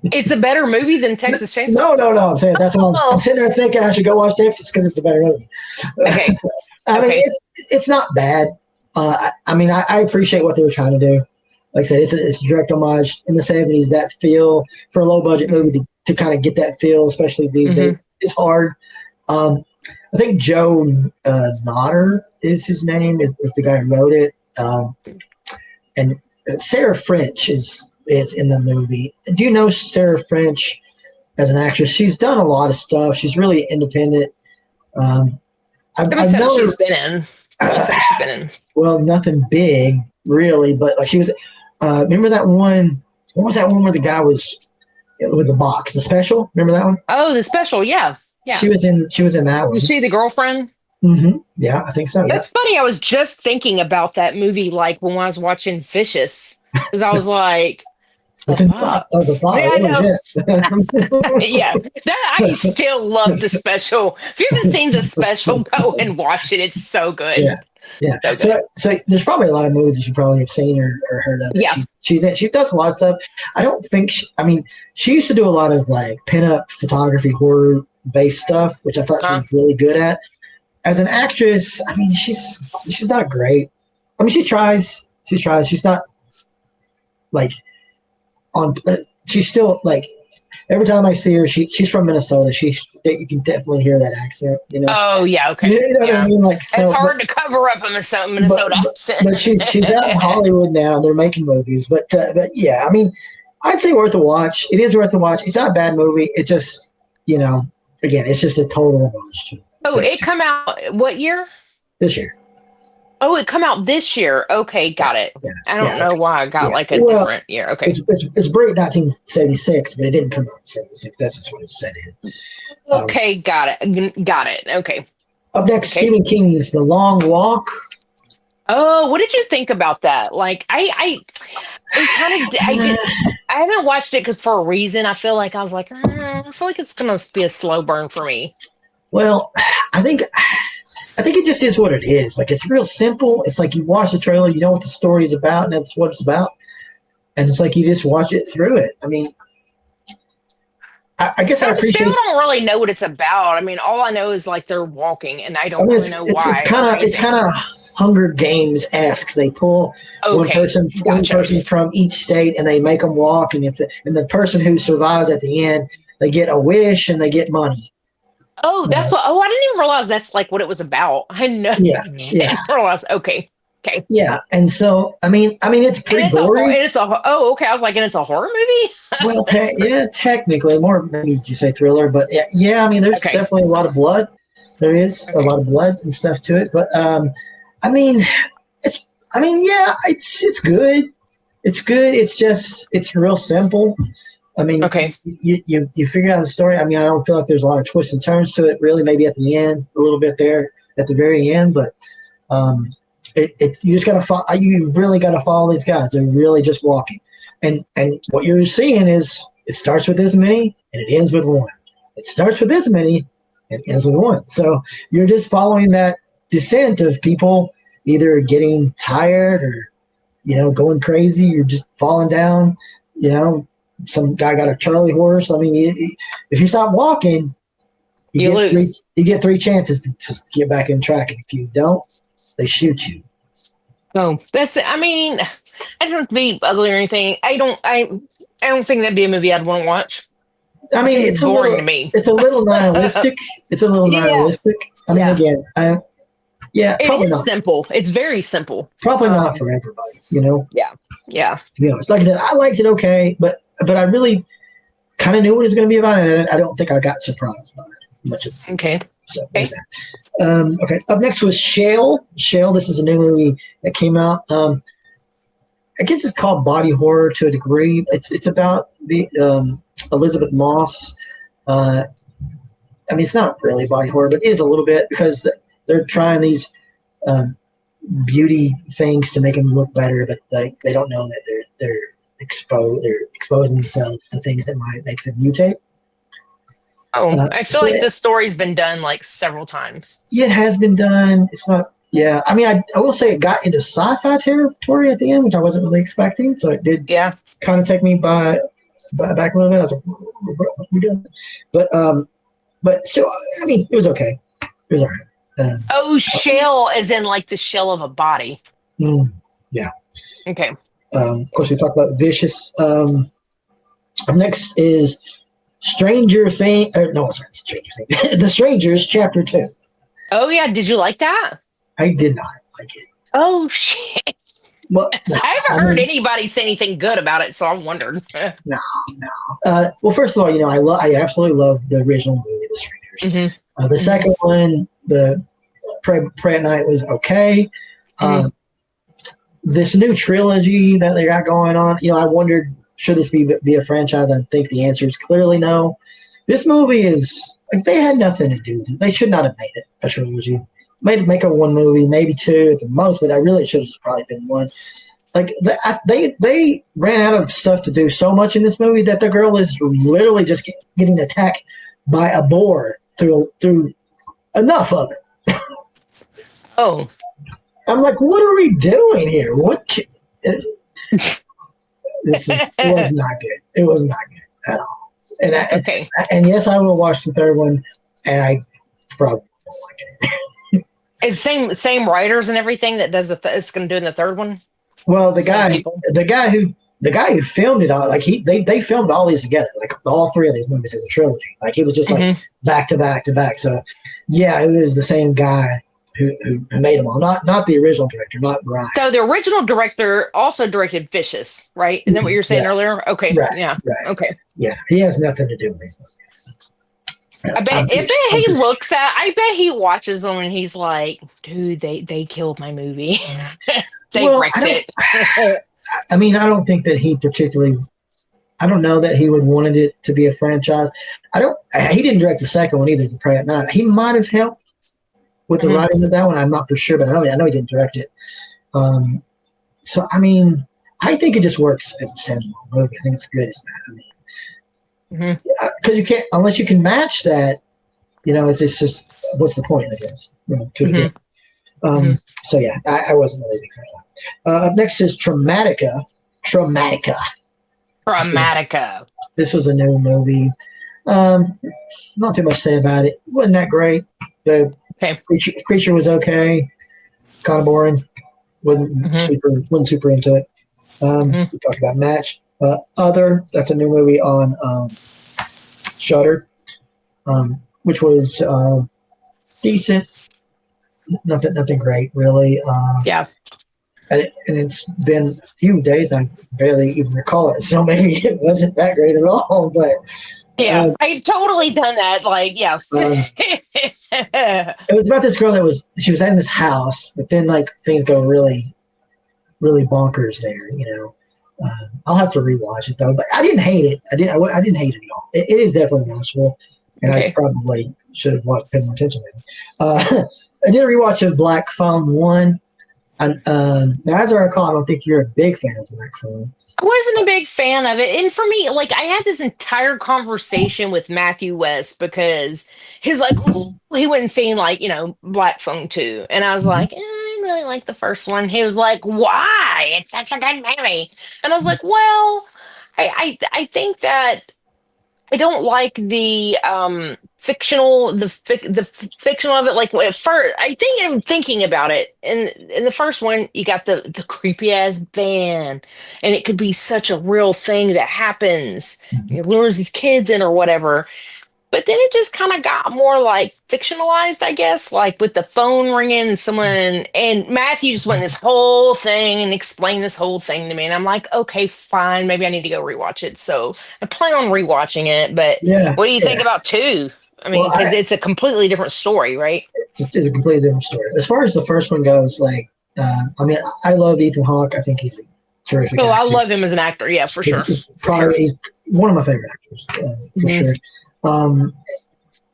Speaker 5: It's a better movie than Texas Chainsaw.
Speaker 4: No. I'm saying that's what I'm sitting there thinking I should go watch Texas because it's a better movie.
Speaker 5: Okay.
Speaker 4: I mean, it's not bad. I mean, I appreciate what they were trying to do. Like I said, it's a direct homage in the 70s. That feel for a low budget movie to kind of get that feel, especially these days, is hard. I think Joe Nodder is his name, is the guy who wrote it. And Sarah French is in the movie. Do you know Sarah French as an actress? She's done a lot of stuff. She's really independent. I've known
Speaker 5: she's been in. She's been in.
Speaker 4: Well, nothing big really, but like she was. Remember that one? What was that one where the guy was with the box? The Special. Remember that one?
Speaker 5: Oh, The Special. Yeah.
Speaker 4: She was in that one.
Speaker 5: Was she the girlfriend?
Speaker 4: Mm-hmm. Yeah, I think so.
Speaker 5: That's funny. I was just thinking about that movie, like when I was watching Vicious, because I was like,
Speaker 4: the box.
Speaker 5: Yeah, I know. Yeah, I still love The Special. If you haven't seen The Special, go and watch it. It's so good.
Speaker 4: Yeah.
Speaker 5: So good.
Speaker 4: So there's probably a lot of movies that you probably have seen or heard of.
Speaker 5: Yeah.
Speaker 4: She does a lot of stuff. I don't think she used to do a lot of like pinup photography, horror based stuff, which I thought she was really good at. As an actress, I mean, she's not great. I mean, she tries. She's not like on. She's still like every time I see her, she's from Minnesota. You can definitely hear that accent. You know.
Speaker 5: Oh yeah, okay.
Speaker 4: You know what I mean? Like, so,
Speaker 5: it's hard to cover up a Minnesota accent.
Speaker 4: But she's out in Hollywood now, and they're making movies. But yeah, I mean, I'd say worth a watch. It is worth a watch. It's not a bad movie. It just again, it's just a total homage.
Speaker 5: Oh, it come out what year?
Speaker 4: This year.
Speaker 5: Oh, it come out this year. Okay, got it.
Speaker 4: Yeah,
Speaker 5: I don't know why I got like a different year. Okay.
Speaker 4: It's Brute 1976, but it didn't come out in 76. That's just what it said in.
Speaker 5: Okay, got it. Okay.
Speaker 4: Up next, Stephen King's The Long Walk.
Speaker 5: Oh, what did you think about that? Like, I haven't watched it because for a reason. I feel like I was like, I feel like it's gonna be a slow burn for me.
Speaker 4: Well, I think it just is what it is. Like, it's real simple. It's like you watch the trailer, you know what the story is about, and that's what it's about. And it's like you just watch it through it. I mean, I guess I appreciate.
Speaker 5: I still don't really know what it's about. I mean, all I know is like they're walking, and I don't really know why.
Speaker 4: It's kind of Hunger Games-esque. They pull one person from each state, and they make them walk. And the person who survives at the end, they get a wish and they get money.
Speaker 5: Oh, that's what. Oh, I didn't even realize that's like what it was about. I know.
Speaker 4: Yeah.
Speaker 5: I didn't realize. Okay.
Speaker 4: Yeah, and so I mean, it's pretty gory.
Speaker 5: Okay. I was like, and it's a horror movie.
Speaker 4: Well, technically, more maybe you say thriller, but yeah. I mean, there's definitely a lot of blood. There is a lot of blood and stuff to it, but I mean, it's good. It's good. It's real simple. I mean, you figure out the story. I mean, I don't feel like there's a lot of twists and turns to it. Really, maybe at the end, a little bit there at the very end, but you just gotta follow. You really gotta follow these guys. They're really just walking, and what you're seeing is it starts with this many and it ends with one. It starts with this many and ends with one. So you're just following that descent of people either getting tired or going crazy. You're just falling down. Some guy got a Charlie horse. I mean, if you stop walking, you lose. You get 3 chances to get back in track. And if you don't, they shoot you.
Speaker 5: Oh, I mean, I don't have to be ugly or anything. I don't think that'd be a movie I'd want to watch.
Speaker 4: I mean,
Speaker 5: It's boring to me.
Speaker 4: it's a little nihilistic. It's a little
Speaker 5: Yeah.
Speaker 4: nihilistic. I mean,
Speaker 5: Yeah.
Speaker 4: again,
Speaker 5: It
Speaker 4: probably
Speaker 5: is
Speaker 4: not.
Speaker 5: simple. It's very simple.
Speaker 4: Probably not for everybody,
Speaker 5: Yeah. Yeah.
Speaker 4: to be honest. Like I said, I liked it okay, but I really kind of knew what it was going to be about, and I don't think I got surprised by it much of it.
Speaker 5: Okay.
Speaker 4: So there's that. Okay, up next was Shale. Shale, this is a new movie that came out. I guess it's called body horror to a degree. It's about the Elizabeth Moss. I mean, it's not really body horror, but it is a little bit because they're trying these beauty things to make them look better, but they don't know that they're exposing themselves to things that might make them mutate.
Speaker 5: Oh, I feel like this story's been done like several times.
Speaker 4: Yeah, it has been done. It's not. Yeah, I mean, I will say it got into sci-fi territory at the end, which I wasn't really expecting. So it did kind of take me back a little bit. I was like, what are we doing? But so, I mean, it was okay. It was all right.
Speaker 5: Shell as in like the shell of a body.
Speaker 4: Yeah.
Speaker 5: Okay.
Speaker 4: Of course, we talked about Vicious. Up next is Stranger Things. Stranger Things. The Strangers, Chapter 2.
Speaker 5: Oh, yeah. Did you like that?
Speaker 4: I did not like it.
Speaker 5: Oh, shit.
Speaker 4: Well,
Speaker 5: I haven't heard anybody say anything good about it, so I wondered.
Speaker 4: No. Well, first of all, I absolutely love the original movie, The Strangers.
Speaker 5: Mm-hmm.
Speaker 4: The second one, the Pray at Night, was okay. This new trilogy that they got going on, I wondered, should this be a franchise? I think the answer is clearly no. This movie is like they had nothing to do with it. They should not have made it a trilogy. Make a one movie, maybe two at the most, but I really should have probably been one. Like they ran out of stuff to do so much in this movie that the girl is literally just getting attacked by a boar through enough of it.
Speaker 5: Oh,
Speaker 4: I'm like, what are we doing here? Was not good. It was not good at all. And yes, I will watch the third one, and I probably won't like it.
Speaker 5: It's same writers and everything that does it's going to do in the third one.
Speaker 4: Well, the guy who filmed it all, like they filmed all these together, like all three of these movies as a trilogy. Like it was just like back to back to back. So yeah, it was the same guy who made them all, not the original director, not Brian.
Speaker 5: So the original director also directed Vicious, right? Isn't that what you were saying earlier? Okay,
Speaker 4: right,
Speaker 5: okay,
Speaker 4: yeah, he has nothing to do with these movies.
Speaker 5: I bet he watches them and he's like, dude, they killed my movie. They wrecked it.
Speaker 4: I mean, I don't think that he particularly. I don't know that he would wanted it to be a franchise. He didn't direct the second one either, The Prey at Night. He might have helped with the writing of that one. I'm not for sure, but I know he didn't direct it. So I mean, I think it just works as a standalone movie. I think it's good as that. I mean. Because you can't, unless you can match that, it's just, what's the point, I guess, So yeah, I wasn't really a big fan of that. Up next is Traumatica. This was a new movie. Not too much to say about it. Wasn't that great. The creature was okay. Kind of boring. Wasn't super into it. We talked about Match. Other, that's a new movie on Shudder, which was decent. Nothing great, really. And it's been a few days, and I barely even recall it, so maybe it wasn't that great at all. But
Speaker 5: I've totally done that. Like,
Speaker 4: it was about this girl she was in this house, but then like things go really, really bonkers there, I'll have to rewatch it though, but I didn't hate it. I didn't hate it at all. It is definitely watchable, and I probably should have paid more attention to it. I did a rewatch of Black Phone 1. And now, as I recall, I don't think you're a big fan of Black Phone.
Speaker 5: I wasn't a big fan of it. And for me, like, I had this entire conversation with Matthew West because he was like, he wasn't seeing, like, Black Phone 2. And I was like, I really like the first one. He was like, why? It's such a good movie. And I was like, well, I think that I don't like the fictional of it. Like at first, I think I'm thinking about it. In the first one, you got the creepy ass van, and it could be such a real thing that happens. It lures these kids in or whatever. But then it just kind of got more like fictionalized, I guess, like with the phone ringing and someone, and Matthew just went this whole thing and explained this whole thing to me. And I'm like, okay, fine. Maybe I need to go rewatch it. So I plan on rewatching it. But
Speaker 4: Yeah,
Speaker 5: what do you think
Speaker 4: yeah.
Speaker 5: about two? I mean,
Speaker 4: Well,
Speaker 5: because it's a completely different story, right?
Speaker 4: it's a completely different story. As far as the first one goes, like, I mean, I love Ethan Hawke. I think he's a terrific
Speaker 5: Oh, I
Speaker 4: actor.
Speaker 5: love him as an actor. Yeah, for sure.
Speaker 4: He's one of my favorite actors, for
Speaker 5: Mhm.
Speaker 4: sure. Um,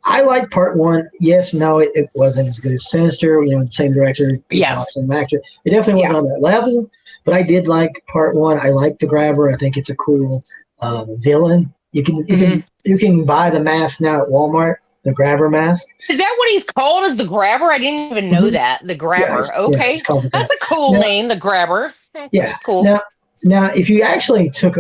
Speaker 4: I like part one. Yes, no, it wasn't as good as Sinister. Same director,
Speaker 5: Yeah.
Speaker 4: same actor. It definitely wasn't on that level, but I did like part one. I like the Grabber. I think it's a cool villain. You can buy the mask now at Walmart, the Grabber mask.
Speaker 5: Is that what he's called? As the Grabber? I didn't even know
Speaker 4: Mhm.
Speaker 5: that. The
Speaker 4: Yeah,
Speaker 5: Grabber.
Speaker 4: yeah,
Speaker 5: Okay,
Speaker 4: it's called the
Speaker 5: that's
Speaker 4: Grabber.
Speaker 5: a cool
Speaker 4: Now,
Speaker 5: name. The Grabber.
Speaker 4: yeah.
Speaker 5: That's cool.
Speaker 4: Now, if you actually took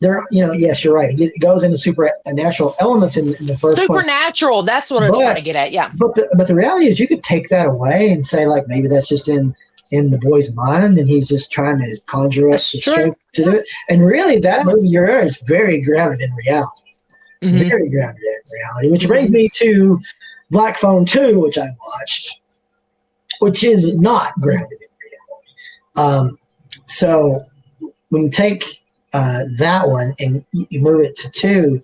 Speaker 4: there, yes, you're right. It goes into supernatural elements in the first one,
Speaker 5: Supernatural. That's what I was trying to
Speaker 4: but
Speaker 5: get at. Yeah.
Speaker 4: but the reality is, you could take that away and say, like, maybe that's just in the boy's mind, and he's just trying to conjure up
Speaker 5: That's
Speaker 4: the
Speaker 5: true.
Speaker 4: strength to do it. And really, that
Speaker 5: Yeah.
Speaker 4: movie you're in is very grounded in reality,
Speaker 5: Mhm.
Speaker 4: very grounded in reality. Which brings me to Black Phone 2, which I watched, which is not grounded in reality. So when you take that one and you move it to two,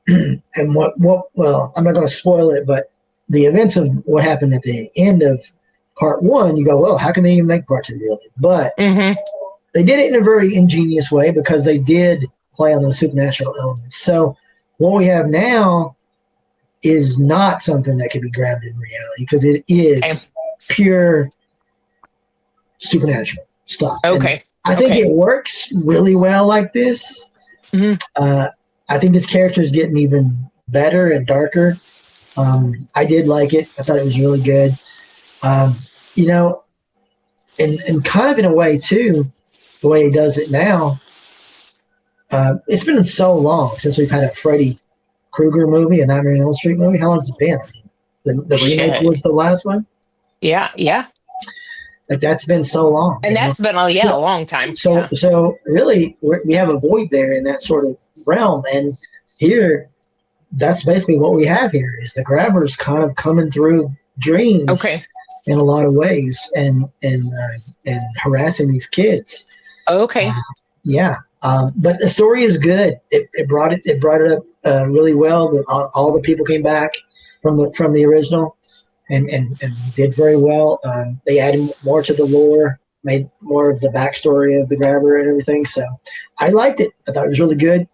Speaker 4: and well, I'm not going to spoil it, but the events of what happened at the end of part one, you go, well, how can they even make part two, really? But
Speaker 5: Mhm.
Speaker 4: they did it in a very ingenious way, because they did play on those supernatural elements. So what we have now is not something that can be grounded in reality, because it is pure supernatural stuff. And
Speaker 5: Okay.
Speaker 4: I think it works really well like this.
Speaker 5: Mhm.
Speaker 4: I think this character is getting even better and darker. I did like it. I thought it was really good. Um, you know, and kind of in a way too, the way he does it now. It's been so long since we've had a Freddy Krueger movie, a Nightmare on Elm Street movie. How long has it been? I mean, the remake was the last one.
Speaker 5: Yeah. Yeah.
Speaker 4: Like, that's been so long,
Speaker 5: And that's been a long time.
Speaker 4: So really, we have a void there in that sort of realm, and here, that's basically what we have here: is the Grabbers kind of coming through dreams, in a lot of ways, and harassing these kids.
Speaker 5: Okay.
Speaker 4: Yeah, but the story is good. It brought it up really well. All the people came back from the original, and did very well. They added more to the lore, made more of the backstory of the Grabber and everything. So I liked it. I thought it was really good.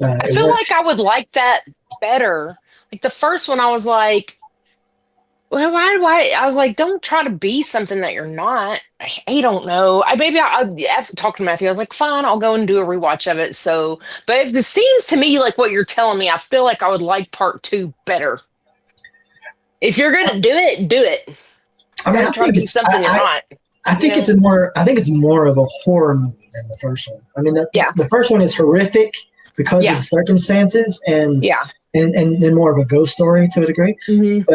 Speaker 5: I feel like I would like that better. Like the first one, I was like, well, why? I was like, don't try to be something that you're not. I don't know. After talking to Matthew, I was like, fine, I'll go and do a rewatch of it. So, but if it seems to me like what you're telling me, I feel like I would like part two better. If you're gonna do it, do it.
Speaker 4: I mean,
Speaker 5: Don't try to be something you're not.
Speaker 4: I think it's more of a horror movie than the first one. I mean, the first one is horrific because of the circumstances, and then more of a ghost story to a degree.
Speaker 5: Mm-hmm.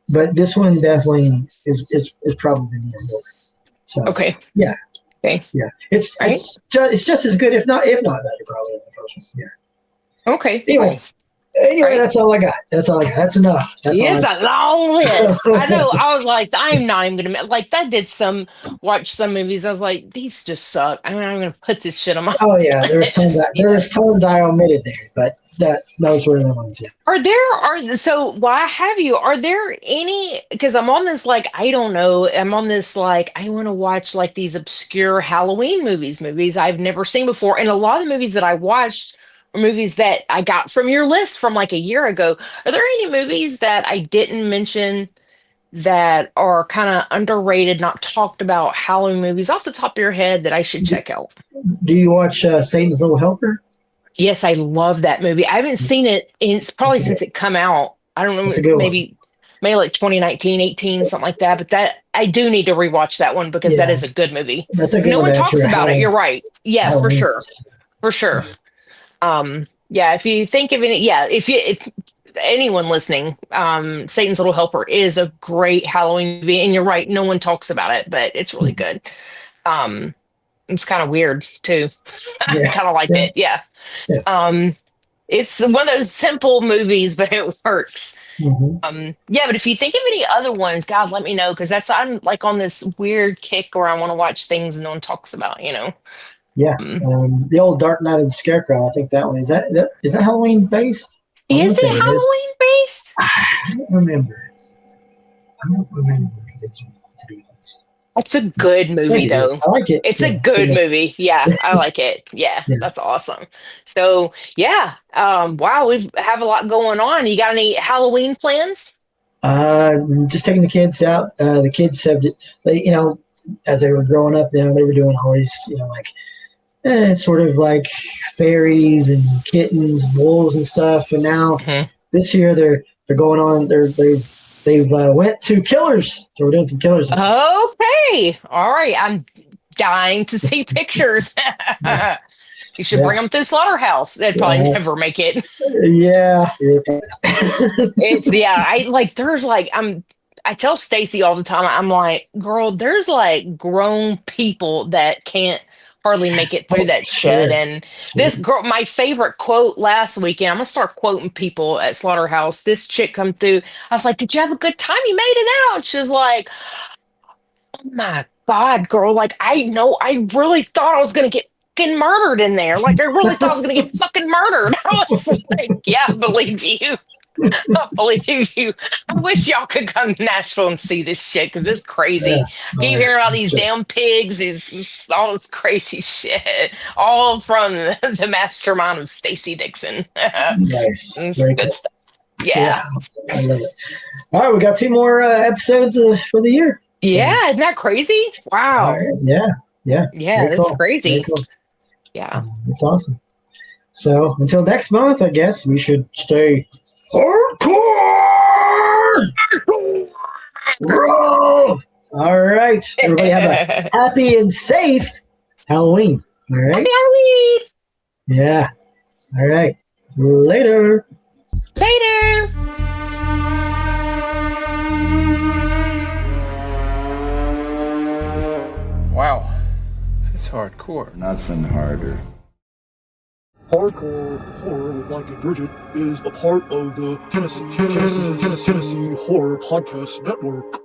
Speaker 4: But this one definitely is probably more horror. So yeah, it's just as good, if not better, probably, than the first one. Yeah.
Speaker 5: Okay.
Speaker 4: Anyway, that's all I got. That's enough.
Speaker 5: It's a long list. I know. I was like, I'm not even gonna like that. Watch some movies. I was like, these just suck. I'm gonna put this shit on my.
Speaker 4: Oh yeah, there was tons I omitted there, but those were the ones. Yeah.
Speaker 5: Are there any? Because I'm on this like I don't know. I'm on this like I want to watch like these obscure Halloween movies I've never seen before, and a lot of the movies that I watched. Movies that I got from your list from like a year ago. Are there any movies that I didn't mention that are kind of underrated, not talked about Halloween movies off the top of your head that I should check out?
Speaker 4: Do you watch Satan's Little Helper?
Speaker 5: Yes, I love that movie. I haven't seen it, and it's probably since it come out. I don't know, maybe like 2019, 18, something like that. But that I do need to rewatch that one because that is a good movie.
Speaker 4: That's a good
Speaker 5: no
Speaker 4: one
Speaker 5: one talks about
Speaker 4: Halloween.
Speaker 5: it. You're right. Yeah,
Speaker 4: Halloween.
Speaker 5: for sure. Yeah, if you think of any, yeah, if anyone listening, Satan's Little Helper is a great Halloween movie, and you're right, no one talks about it, but it's really good. Um, it's kind of weird too. I
Speaker 4: Yeah,
Speaker 5: kind of liked
Speaker 4: yeah,
Speaker 5: it. Yeah.
Speaker 4: yeah.
Speaker 5: Um, it's one of those simple movies, but it works.
Speaker 4: Hmm.
Speaker 5: Yeah, but if you think of any other ones, God, let me know because I'm like on this weird kick where I want to watch things no one talks about.
Speaker 4: Yeah.
Speaker 5: Um,
Speaker 4: The old Dark Knight of the Scarecrow. I think that one is that Halloween based? I want to
Speaker 5: is
Speaker 4: say
Speaker 5: it
Speaker 4: it is.
Speaker 5: Halloween based?
Speaker 4: I don't remember. I don't remember if it's, to be honest.
Speaker 5: It's a good movie,
Speaker 4: Maybe it is.
Speaker 5: though.
Speaker 4: I like it.
Speaker 5: It's a
Speaker 4: Yeah.
Speaker 5: good
Speaker 4: So,
Speaker 5: movie. Yeah, I like it. Yeah,
Speaker 4: yeah.
Speaker 5: that's awesome. So, yeah, wow, we have a lot going on. You got any Halloween plans?
Speaker 4: Just taking the kids out. The kids have, they, as they were growing up, they were doing always, like, sort of like fairies and kittens, and wolves and stuff. And now
Speaker 5: Mhm.
Speaker 4: this year they're going on. They've went to killers. So we're doing some killers this year.
Speaker 5: Okay. All right. I'm dying to see pictures. You should bring
Speaker 4: Yeah.
Speaker 5: them through Slaughterhouse. They'd probably
Speaker 4: Uh,
Speaker 5: never make it.
Speaker 4: yeah.
Speaker 5: Yeah, I like there's like I tell Stacy all the time, I'm like, girl, there's like grown people that can't hardly make it through
Speaker 4: Oh,
Speaker 5: that shit.
Speaker 4: sure.
Speaker 5: And this girl, my favorite quote last weekend, I'm gonna start quoting people at Slaughterhouse. This chick come through. I was like, did you have a good time? You made it out. She's like, oh my God, girl, like I know I really thought I was gonna get fucking murdered in there. Like I really thought I was gonna get fucking murdered. I was like, yeah, I believe you. I believe you. I wish y'all could come to Nashville and see this shit because it's
Speaker 4: Yeah.
Speaker 5: crazy.
Speaker 4: Oh,
Speaker 5: Keep
Speaker 4: yeah.
Speaker 5: hearing about these
Speaker 4: Sure.
Speaker 5: damn pigs, is all this crazy shit, all from the mastermind of Stacey Dixon.
Speaker 4: Nice.
Speaker 5: It's
Speaker 4: Very
Speaker 5: good
Speaker 4: cool.
Speaker 5: stuff.
Speaker 4: Yeah.
Speaker 5: Yeah,
Speaker 4: I love it. All right. We got 2 more episodes for the year. So,
Speaker 5: yeah, isn't that crazy?
Speaker 4: all
Speaker 5: Wow.
Speaker 4: right. Yeah. Yeah. It's
Speaker 5: Yeah,
Speaker 4: very
Speaker 5: that's
Speaker 4: cool. Very
Speaker 5: crazy.
Speaker 4: cool.
Speaker 5: Yeah.
Speaker 4: It's awesome. So until next month, I guess we should stay hardcore. Roll. All right. Everybody have a
Speaker 5: Happy
Speaker 4: happy and safe Halloween. All right.
Speaker 5: Halloween.
Speaker 4: Yeah. All right. Later.
Speaker 5: Later.
Speaker 7: Wow, that's hardcore.
Speaker 2: Nothing harder.
Speaker 8: Hardcore Horror with Mike and Bridget is a part of the Tennessee Horror Podcast Network.